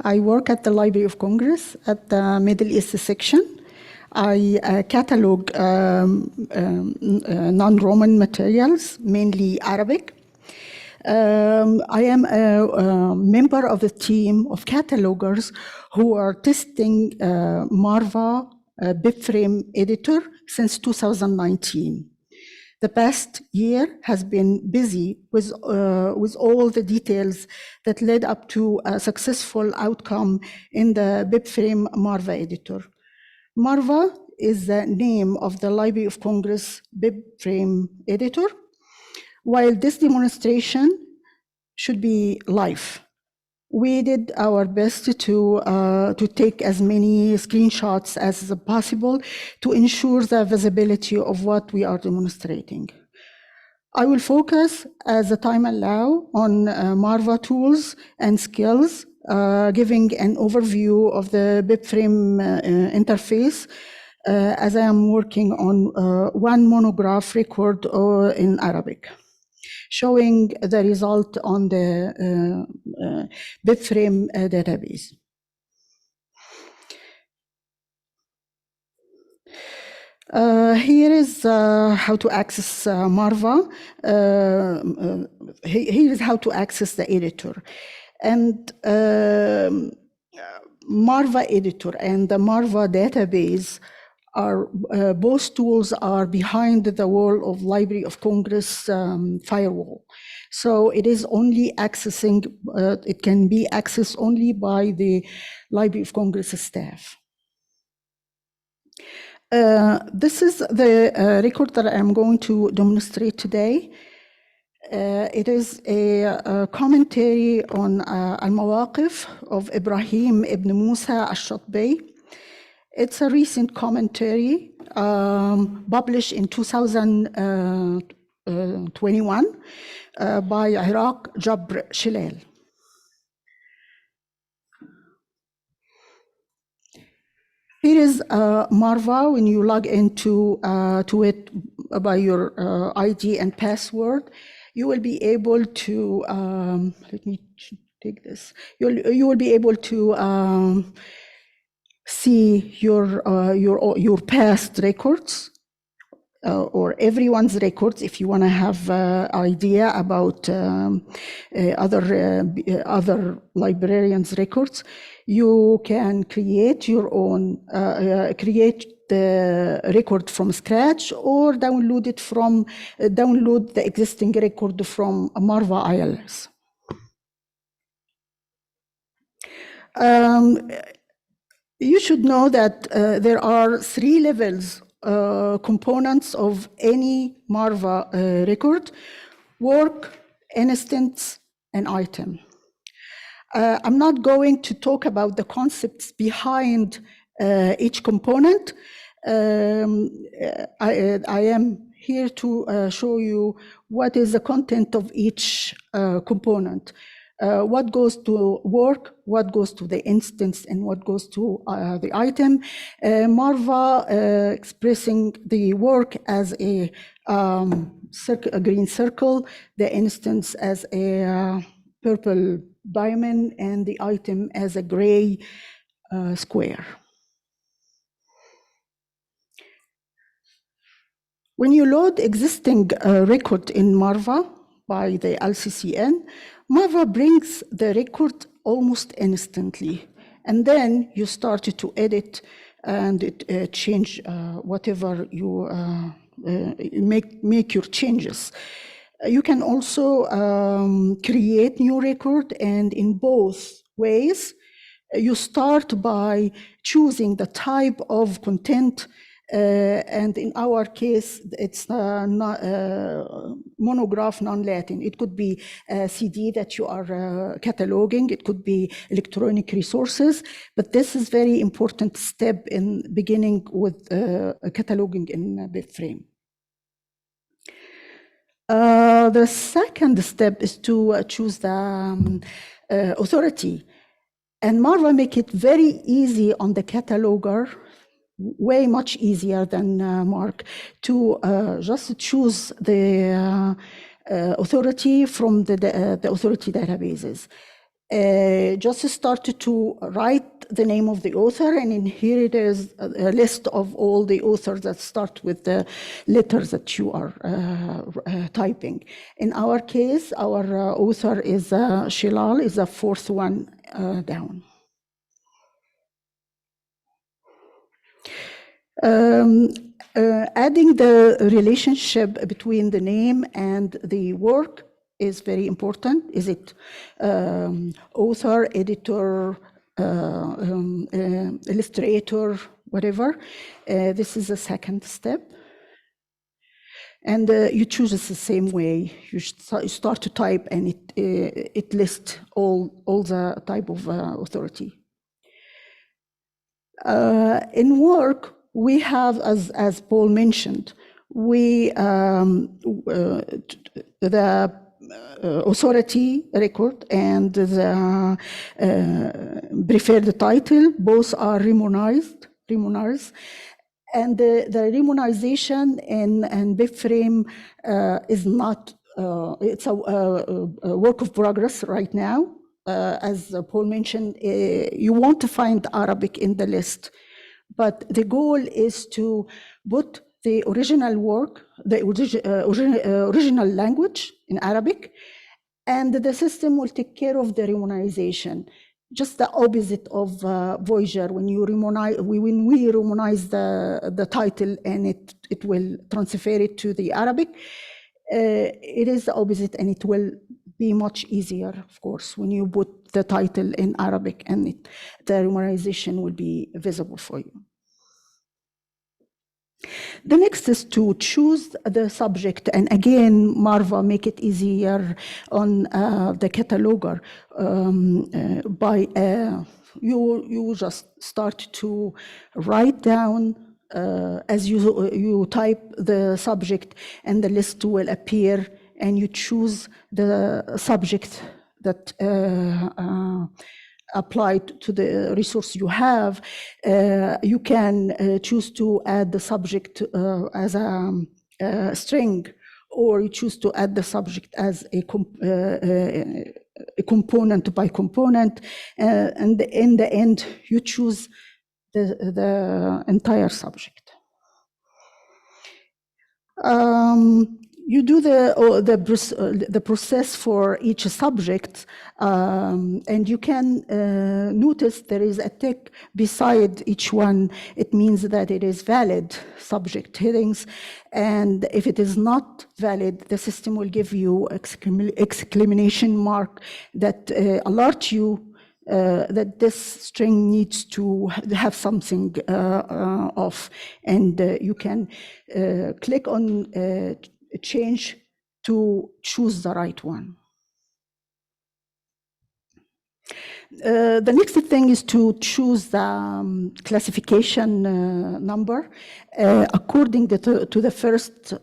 I work at the Library of Congress at the Middle East section. I catalog non-Roman materials, mainly Arabic. I am a member of a team of catalogers who are testing Marva BIBFRAME editor since 2019. The past year has been busy with all the details that led up to a successful outcome in the BIBFRAME Marva editor. Marva is the name of the Library of Congress BIBFRAME editor, while this demonstration should be live. We did our best to take as many screenshots as possible to ensure the visibility of what we are demonstrating. I will focus, as the time allows, on Marva tools and skills, giving an overview of the BIBFRAME interface, as I am working on one monograph record in Arabic, showing the result on the BIBFRAME database. Here is how to access Marva. Here is how to access the editor. And Marva editor and the Marva database are both tools are behind the wall of Library of Congress firewall. So it is only accessing, it can be accessed only by the Library of Congress staff. This is the record that I'm going to demonstrate today. It is a commentary on Al-Mawaqif of Ibrahim ibn Musa al-Shatbi. It's a recent commentary published in 2021 by Iraq Jabr Shilal. Here is Marva. When you log into to it by your ID and password, you will be able to, let me take this. You will be able to see your past records, or everyone's records, if you want to have idea about other librarians' records. You can create your own, create the record from scratch, or download it from, download the existing record from Marva ILS. You should know that there are 3 levels components of any Marva record: work, instance, and item. I'm not going to talk about the concepts behind each component. I am here to show you what is the content of each component. What goes to work, what goes to the instance, and what goes to the item. Marva expressing the work as a green circle, the instance as a purple diamond, and the item as a gray square. When you load existing record in Marva by the LCCN, Marva brings the record almost instantly, and then you start to edit and change whatever you make your changes. You can also create new record, and in both ways, you start by choosing the type of content. And in our case, it's monograph non-Latin. It could be a CD that you are cataloging. It could be electronic resources. But this is very important step in beginning with cataloging in BIBFRAME. The second step is to choose the authority. And Marva make it very easy on the cataloger, way much easier than Mark, to just choose the authority from the authority databases. Just started to write the name of the author, and in here it is a list of all the authors that start with the letters that you are typing. In our case, our author is Shilal, is the fourth one down. Adding the relationship between the name and the work is very important. Is it author, editor, illustrator, whatever? This is the second step. And you choose it the same way. You start to type, and it lists all the type of authority. In work, we have, as Paul mentioned, the authority record and the preferred title, both are Romanized. And the Romanization in BIBFRAME is not, it's a work of progress right now. As Paul mentioned, you want to find Arabic in the list, but the goal is to put the original work, the original language in Arabic, and the system will take care of the Romanization. Just the opposite of Voyager, when we Romanize the title and it will transfer it to the Arabic, it is the opposite, and it will be much easier, of course, when you put the title in Arabic, and the Romanization will be visible for you. The next is to choose the subject, and again, Marva make it easier on the cataloger by you just start to write down as you type the subject, and the list will appear, and you choose the subject that applied to the resource you have. You can choose to add the subject as a string, or you choose to add the subject as a component by component, and in the end, you choose the entire subject. You do the process for each subject, and you can notice there is a tick beside each one. It means that it is valid subject headings, and if it is not valid, the system will give you exclamation mark that alert you that this string needs to have something off, and you can click on change to choose the right one. The next thing is to choose the classification number according to the first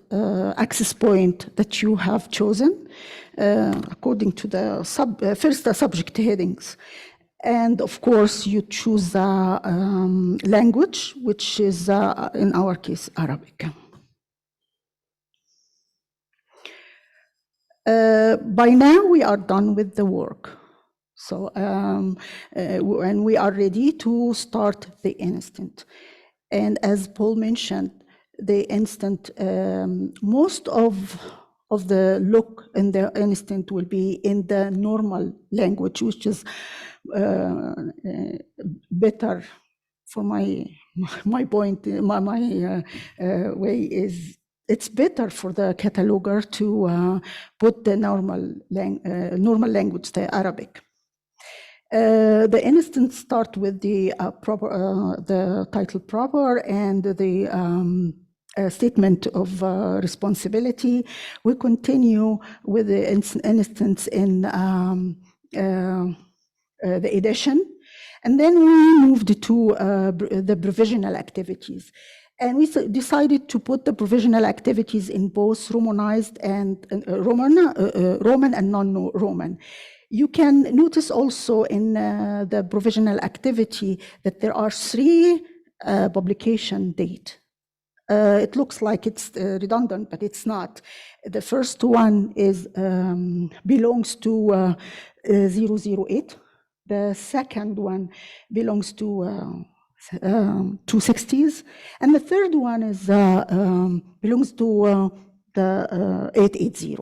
access point that you have chosen, according to the first subject headings. And of course, you choose the language, which is in our case, Arabic. By now, we are done with the work. So, and we are ready to start the instant. And as Paul mentioned, the instant, most of the look in the instant will be in the normal language, which is better for my point, my way is, it's better for the cataloger to put the normal language, the Arabic. The instance start with the the title proper and the statement of responsibility. We continue with the instance in the edition, and then we moved to the provisional activities. And we decided to put the provisional activities in both Romanized and Roman and non-Roman. You can notice also in the provisional activity that there are 3 publication date. It looks like it's redundant, but it's not. The first one is belongs to 008. The second one belongs to 260s, and the third one is belongs to the 880.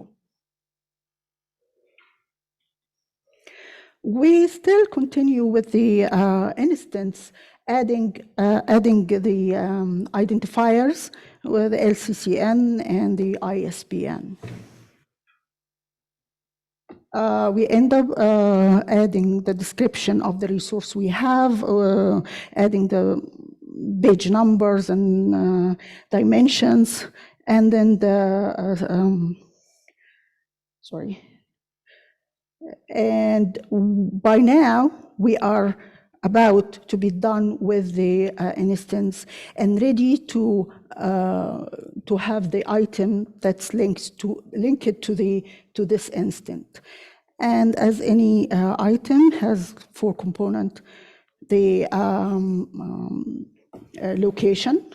We still continue with the instance, adding the identifiers with the LCCN and the ISBN. We end up adding the description of the resource we have, adding the page numbers and dimensions, and then the, sorry. And by now, we are about to be done with the instance and ready to have the item that's linked to this instance. And as any item has 4 components: the location,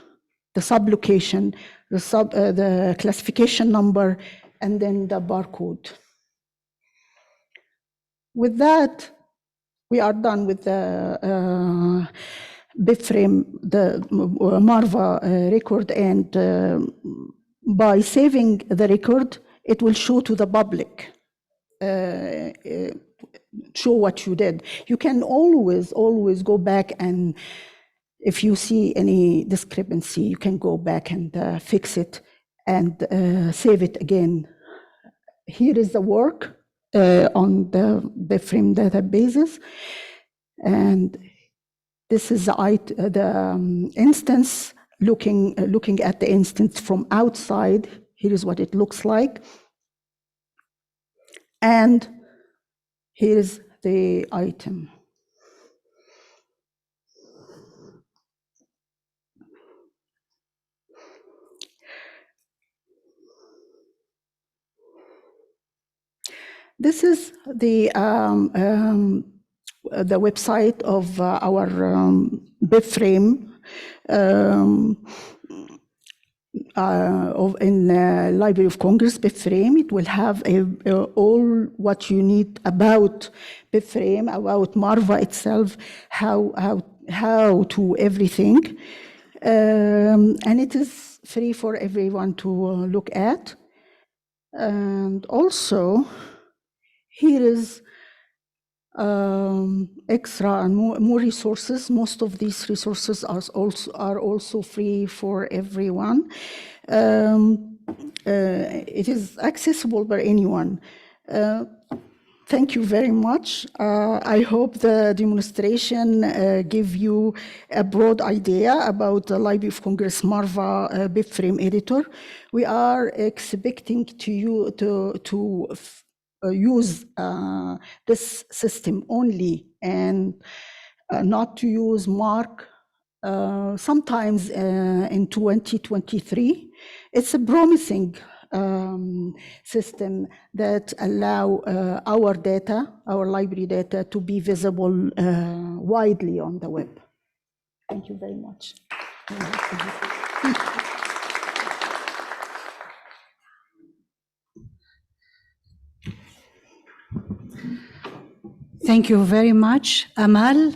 the sublocation, the classification number, and then the barcode. With that, we are done with the BIBFRAME, the Marva record, and by saving the record, it will show to the public, show what you did. You can always go back, and if you see any discrepancy, you can go back and fix it and save it again. Here is the work on the BIBFRAME databases, and this is the instance, looking at the instance from outside. Here is what it looks like, and here is the item. This is the website of our BIBFRAME in Library of Congress BIBFRAME. It will have all what you need about BIBFRAME, about Marva itself, how to everything, and it is free for everyone to look at. And also, here is extra and more resources. Most of these resources are also free for everyone. It is accessible by anyone. Thank you very much. I hope the demonstration gave you a broad idea about the Library of Congress Marva BIBFRAME editor. We are expecting to use this system only, and not to use MARC sometimes in 2023. It's a promising system that allow our data, our library data, to be visible widely on the web. Thank you very much. Thank you very much, Amal,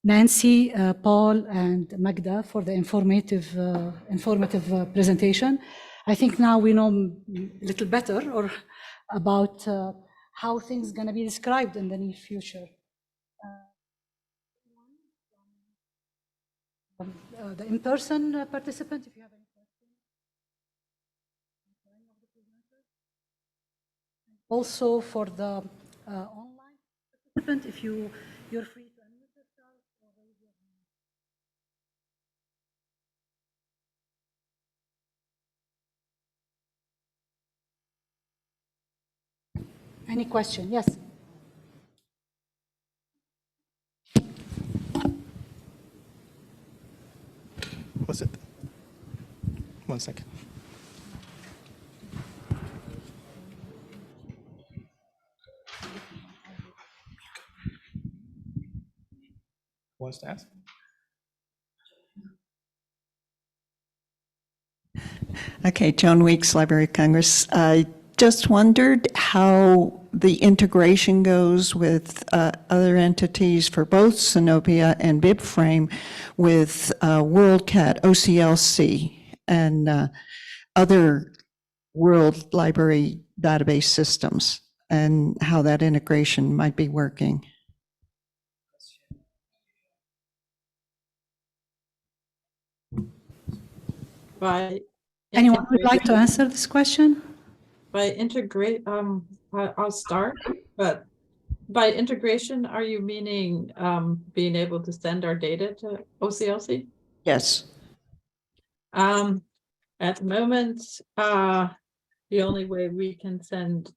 Nancy, Paul, and Magda for the informative presentation. I think now we know a little better about how things are going to be described in the near future. The in-person participant, if you have any questions. Also for the online participant, if you're free to unmute yourself or raise your hand. Any question? Yes. Was it? 1 second. wants to ask? Okay, Joan Weeks, Library of Congress. I just wondered how the integration goes with other entities for both Sinopia and BIBFRAME with WorldCat, OCLC, and other world library database systems, and how that integration might be working. By Anyone would like to answer this question? By integrate, I'll start, but by integration, are you meaning being able to send our data to OCLC? Yes. At the moment, the only way we could send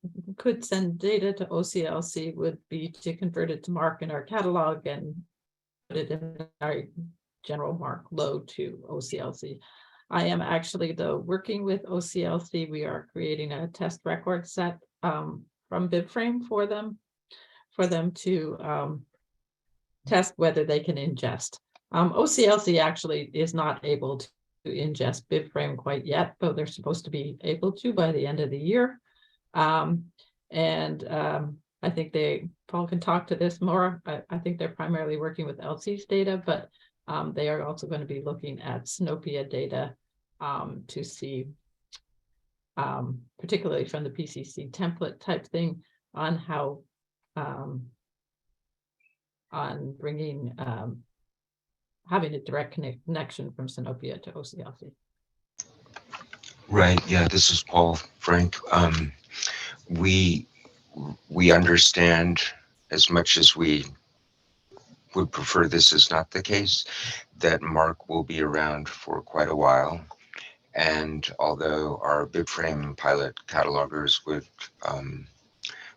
data to OCLC would be to convert it to MARC in our catalog and put it in our general MARC load to OCLC. I am actually, though, working with OCLC. We are creating a test record set from BIBFRAME for them to test whether they can ingest. OCLC actually is not able to ingest BIBFRAME quite yet, though they're supposed to be able to by the end of the year. I think Paul can talk to this more. I think they're primarily working with LC's data, but they are also going to be looking at Synopia data to see, particularly from the PCC template type thing, on how, on bringing, having a direct connection from Synopia to OCLC. Right, yeah, this is Paul Frank. We understand, as much as we would prefer this is not the case, that MARC will be around for quite a while. And although our BIBFRAME pilot catalogers would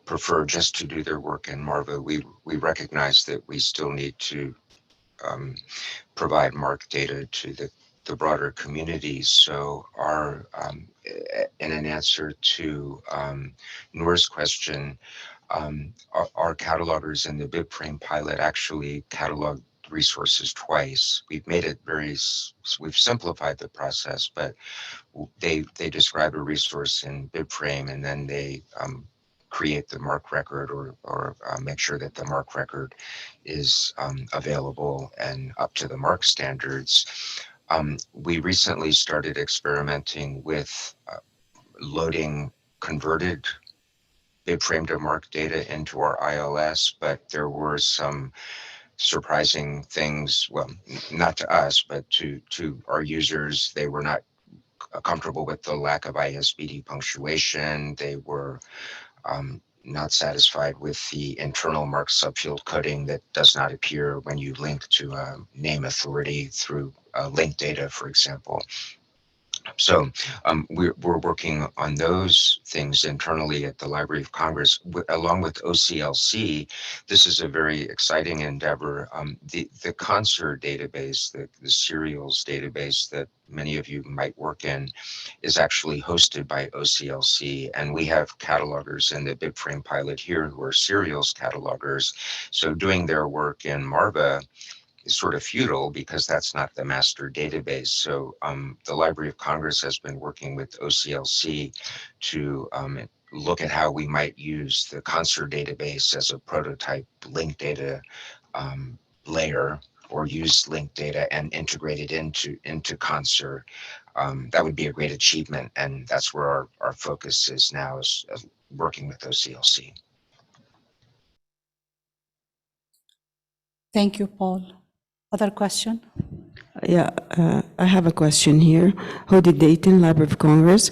prefer just to do their work in Marva, we recognize that we still need to provide MARC data to the broader community. So our, in an answer to Noor's question, our catalogers in the BIBFRAME pilot actually cataloged resources twice. We've made it we've simplified the process, but they describe a resource in BIBFRAME and then they create the MARC record or make sure that the MARC record is available and up to the MARC standards. We recently started experimenting with loading converted BIBFRAME to MARC data into our ILS, but there were some surprising things, well, not to us, but to our users. They were not comfortable with the lack of ISBD punctuation. They were not satisfied with the internal MARC subfield coding that does not appear when you link to a name authority through link data, for example. So we're working on those things internally at the Library of Congress, along with OCLC. This is a very exciting endeavor. The CONSER database, the serials database that many of you might work in, is actually hosted by OCLC, and we have catalogers in the BIBFRAME pilot here who are serials catalogers. So doing their work in Marva is sort of futile because that's not the master database. So the Library of Congress has been working with OCLC to look at how we might use the CONSER database as a prototype link data layer, or use link data and integrate it into CONSER. That would be a great achievement, and that's where our focus is now, is working with OCLC. Thank you, Paul. Other question? Yeah, I have a question here. Hody Dayton, Library of Congress.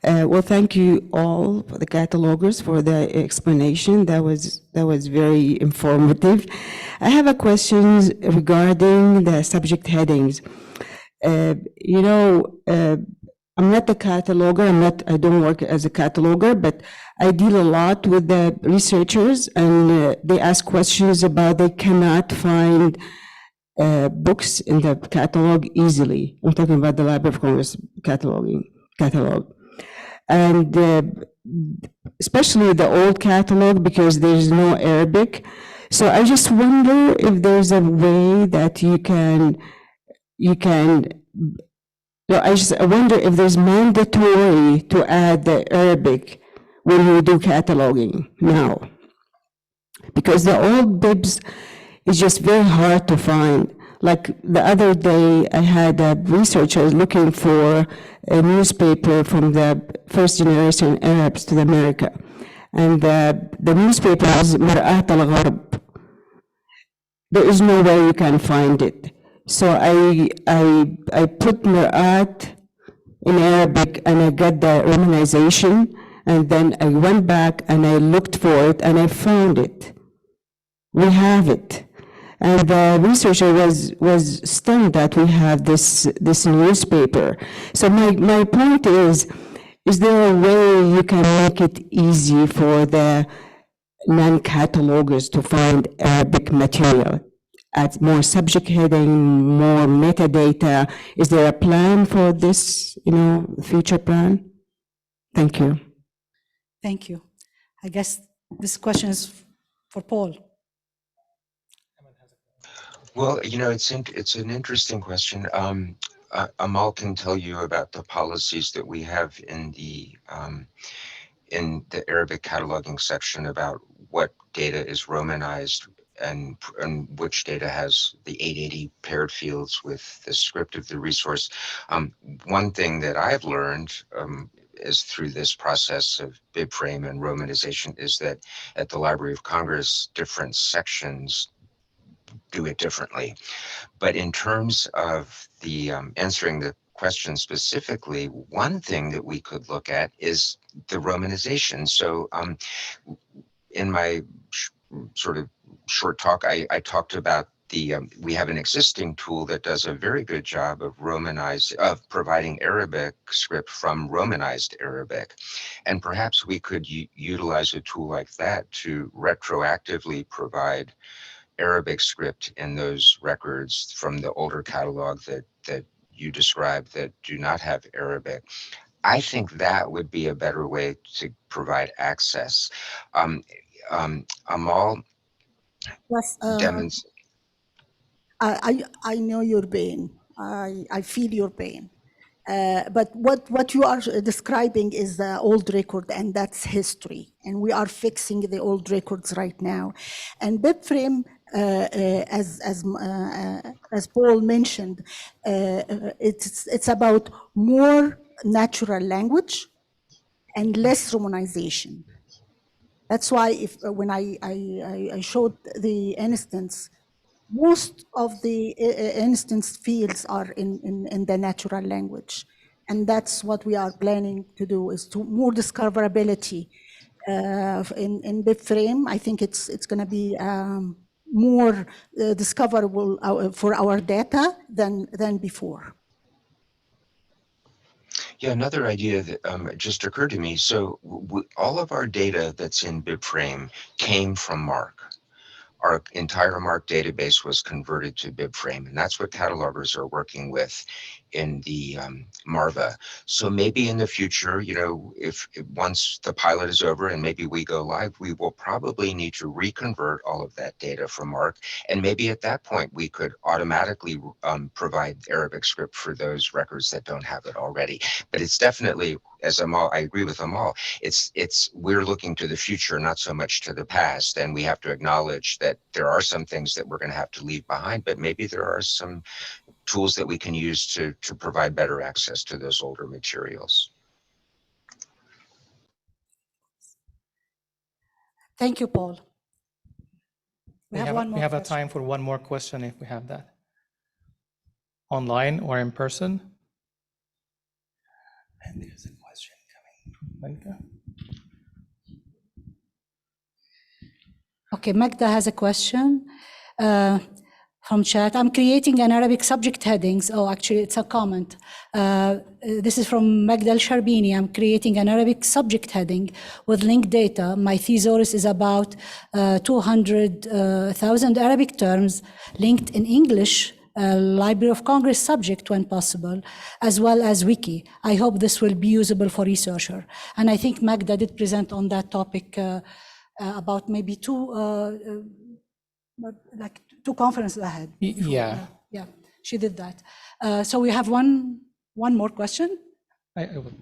Well, thank you all, the catalogers, for the explanation. That was very informative. I have a question regarding the subject headings. I'm not a cataloger. I don't work as a cataloger, but I deal a lot with the researchers, and they ask questions about they cannot find books in the catalog easily. I'm talking about the Library of Congress catalog. And especially the old catalog, because there's no Arabic. So I just wonder if there's a way that you can, no, I wonder if there's mandatory to add the Arabic when you do cataloging now. Because the old bibs is just very hard to find. Like the other day, I had a researcher looking for a newspaper from the first generation Arabs to America. And the newspaper was Mar'at al-Gharb. There is no way you can find it. So I put Mar'at in Arabic and I got the Romanization, and then I went back and I looked for it and I found it. We have it. And the researcher was stunned that we have this newspaper. So my point is there a way you can make it easy for the non-catalogers to find Arabic material? Add more subject heading, more metadata. Is there a plan for this, future plan? Thank you. Thank you. I guess this question is for Paul. Well, it's an interesting question. Amal can tell you about the policies that we have in the Arabic cataloging section about what data is Romanized and which data has the 880 paired fields with the script of the resource. One thing that I've learned is through this process of BIBFRAME and Romanization is that at the Library of Congress, different sections do it differently. But in terms of the answering the question specifically, one thing that we could look at is the Romanization. So in my sort of short talk, I talked about we have an existing tool that does a very good job of providing Arabic script from Romanized Arabic. And perhaps we could utilize a tool like that to retroactively provide Arabic script in those records from the older catalog that you described that do not have Arabic. I think that would be a better way to provide access. Amal Yes, demonstrates. I know your pain. I feel your pain. But what you are describing is the old record, and that's history. And we are fixing the old records right now. And BIBFRAME, as Paul mentioned, it's about more natural language and less Romanization. That's why when I showed the instance, most of the instance fields are in the natural language. And that's what we are planning to do, is to more discoverability in BIBFRAME. I think it's going to be more discoverable for our data than before. Yeah, another idea that just occurred to me. So all of our data that's in BIBFRAME came from MARC. Our entire MARC database was converted to BIBFRAME, and that's what catalogers are working with in the Marva. So maybe in the future, if once the pilot is over and maybe we go live, we will probably need to reconvert all of that data from MARC. And maybe at that point, we could automatically provide Arabic script for those records that don't have it already. But it's definitely, as Amal, I agree with Amal, we're looking to the future, not so much to the past. And we have to acknowledge that there are some things that we're going to have to leave behind, but maybe there are some tools that we can use to provide better access to those older materials. Thank you, Paul. We have one more We have a question. time for one more question if we have that. Online or in person? And there's a question coming from Magda. Okay, Magda has a question from chat. I'm creating an Arabic subject headings. Oh, actually, it's a comment. This is from Magda Sharbini. I'm creating an Arabic subject heading with linked data. My thesaurus is about 200,000 Arabic terms linked in English, Library of Congress subject when possible, as well as wiki. I hope this will be usable for researcher. And I think Magda did present on that topic about maybe two but like 2 conferences ahead. before. Yeah. Yeah, she did that. So we have one more question. I will.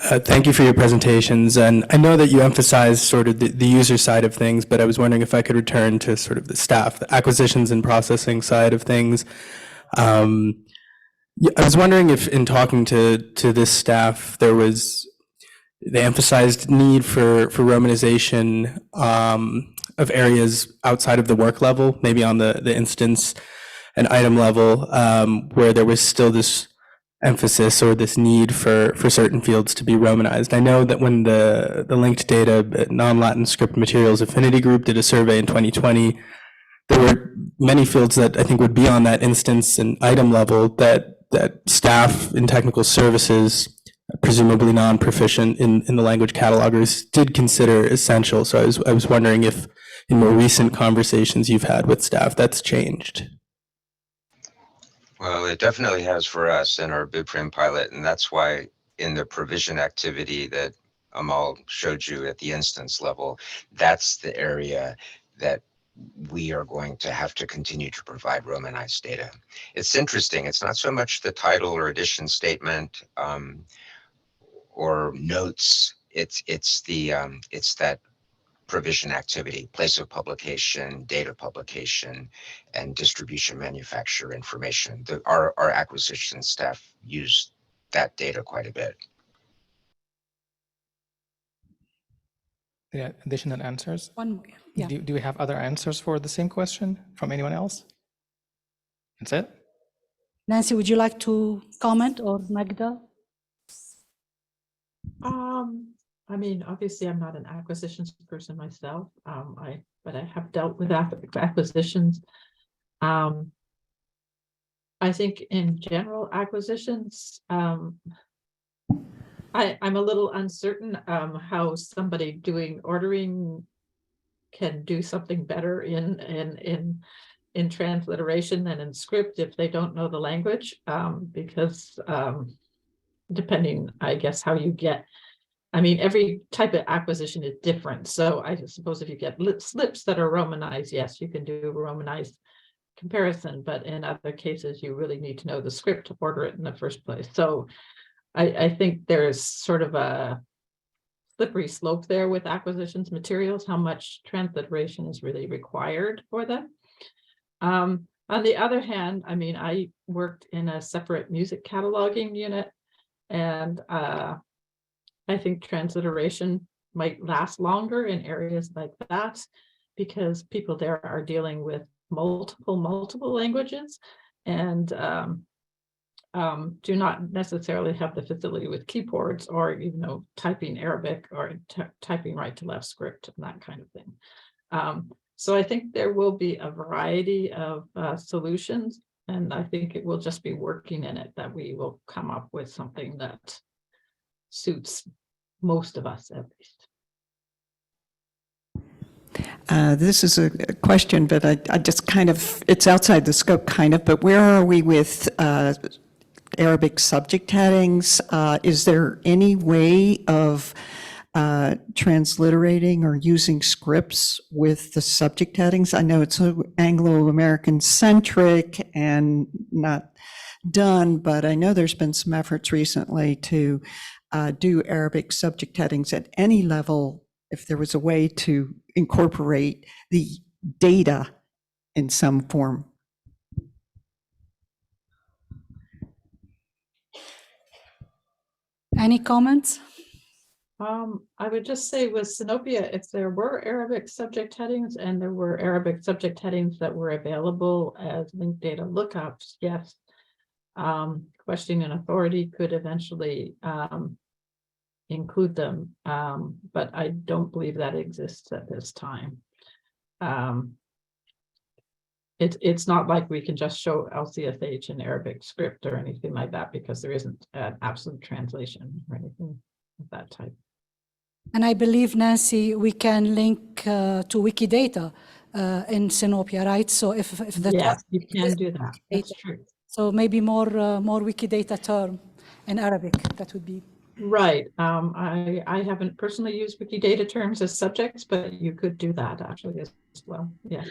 Thank you for your presentations. And I know that you emphasized sort of the user side of things, but I was wondering if I could return to sort of the staff, the acquisitions and processing side of things. I was wondering if in talking to this staff, they emphasized need for Romanization of areas outside of the work level, maybe on the instance and item level, where there was still this emphasis or this need for certain fields to be Romanized. I know that when the linked data non-Latin script materials affinity group did a survey in 2020, there were many fields that I think would be on that instance and item level that staff in technical services, presumably non-proficient in the language catalogers, did consider essential. So I was wondering if in more recent conversations you've had with staff that's changed. Well, it definitely has for us in our BIBFRAME pilot, and that's why in the provision activity that Amal showed you at the instance level, that's the area that we are going to have to continue to provide Romanized data. It's interesting. It's not so much the title or edition statement or notes. It's that provision activity, place of publication, data publication, and distribution manufacturer information. Our acquisition staff use that data quite a bit. Yeah, additional answers? One more, yeah. Do we have other answers for the same question from anyone else? That's it? Nancy, would you like to comment, or Magda? I mean, obviously, I'm not an acquisitions person myself. But I have dealt with acquisitions. I think in general acquisitions, I'm a little uncertain how somebody doing ordering can do something better in transliteration than in script if they don't know the language, because depending, I guess, how you get. I mean, every type of acquisition is different. So I suppose if you get slips that are Romanized, yes, you can do a Romanized comparison. But in other cases, you really need to know the script to order it in the first place. So I think there's sort of a slippery slope there with acquisitions materials, how much transliteration is really required for them. On the other hand, I mean, I worked in a separate music cataloging unit, and I think transliteration might last longer in areas like that because people there are dealing with multiple languages and do not necessarily have the facility with keyboards or even typing Arabic or typing right to left script and that kind of thing. So I think there will be a variety of solutions, and I think it will just be working in it that we will come up with something that suits most of us, at least. This is a question, but I just kind of, it's outside the scope kind of, but where are we with Arabic subject headings? Is there any way of transliterating or using scripts with the subject headings? I know it's so Anglo-American centric and not done, but I know there's been some efforts recently to do Arabic subject headings at any level, if there was a way to incorporate the data in some form. Any comments? I would just say with Synopia, if there were Arabic subject headings and there were Arabic subject headings that were available as linked data lookups, yes. Questioning and authority could eventually include them, but I don't believe that exists at this time. It's not like we can just show LCSH in Arabic script or anything like that because there isn't an absolute translation or anything of that type. And I believe, Nancy, we can link to Wikidata in Synopia, right? So if the yes, you can do that. That's true. So maybe more Wikidata term in Arabic, that would be Right. I haven't personally used Wikidata terms as subjects, but you could do that actually as well. Yes.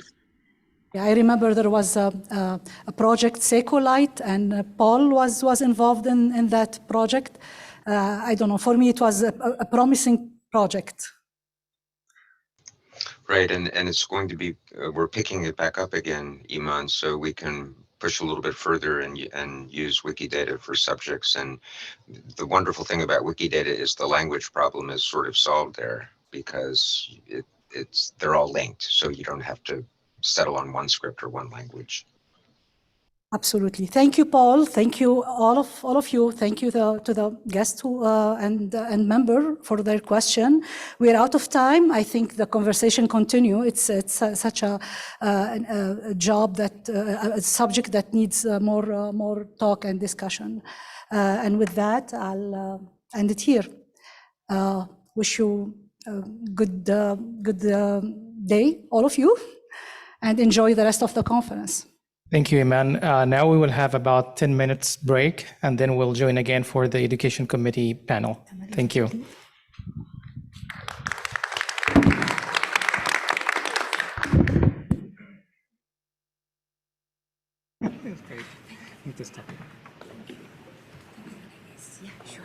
Yeah, I remember there was a project, Secolite, and Paul was involved in that project. I don't know, for me it was a promising project. Right, and it's going to be, we're picking it back up again, Iman, so we can push a little bit further and use Wikidata for subjects. And the wonderful thing about Wikidata is the language problem is sort of solved there because they're all linked, so you don't have to settle on one script or one language. Absolutely. Thank you, Paul. Thank you, all of you. Thank you to the guest and member for their question. We're out of time. I think the conversation continue. It's such a job that a subject that needs more talk and discussion. And with that, I'll end it here. Wish you a good day, all of you, and enjoy the rest of the conference. Thank you, Iman. Now we will have about 10 minutes break, and then we'll join again for the Education Committee panel. Thank you. That's great. Need to stop. Yeah, sure.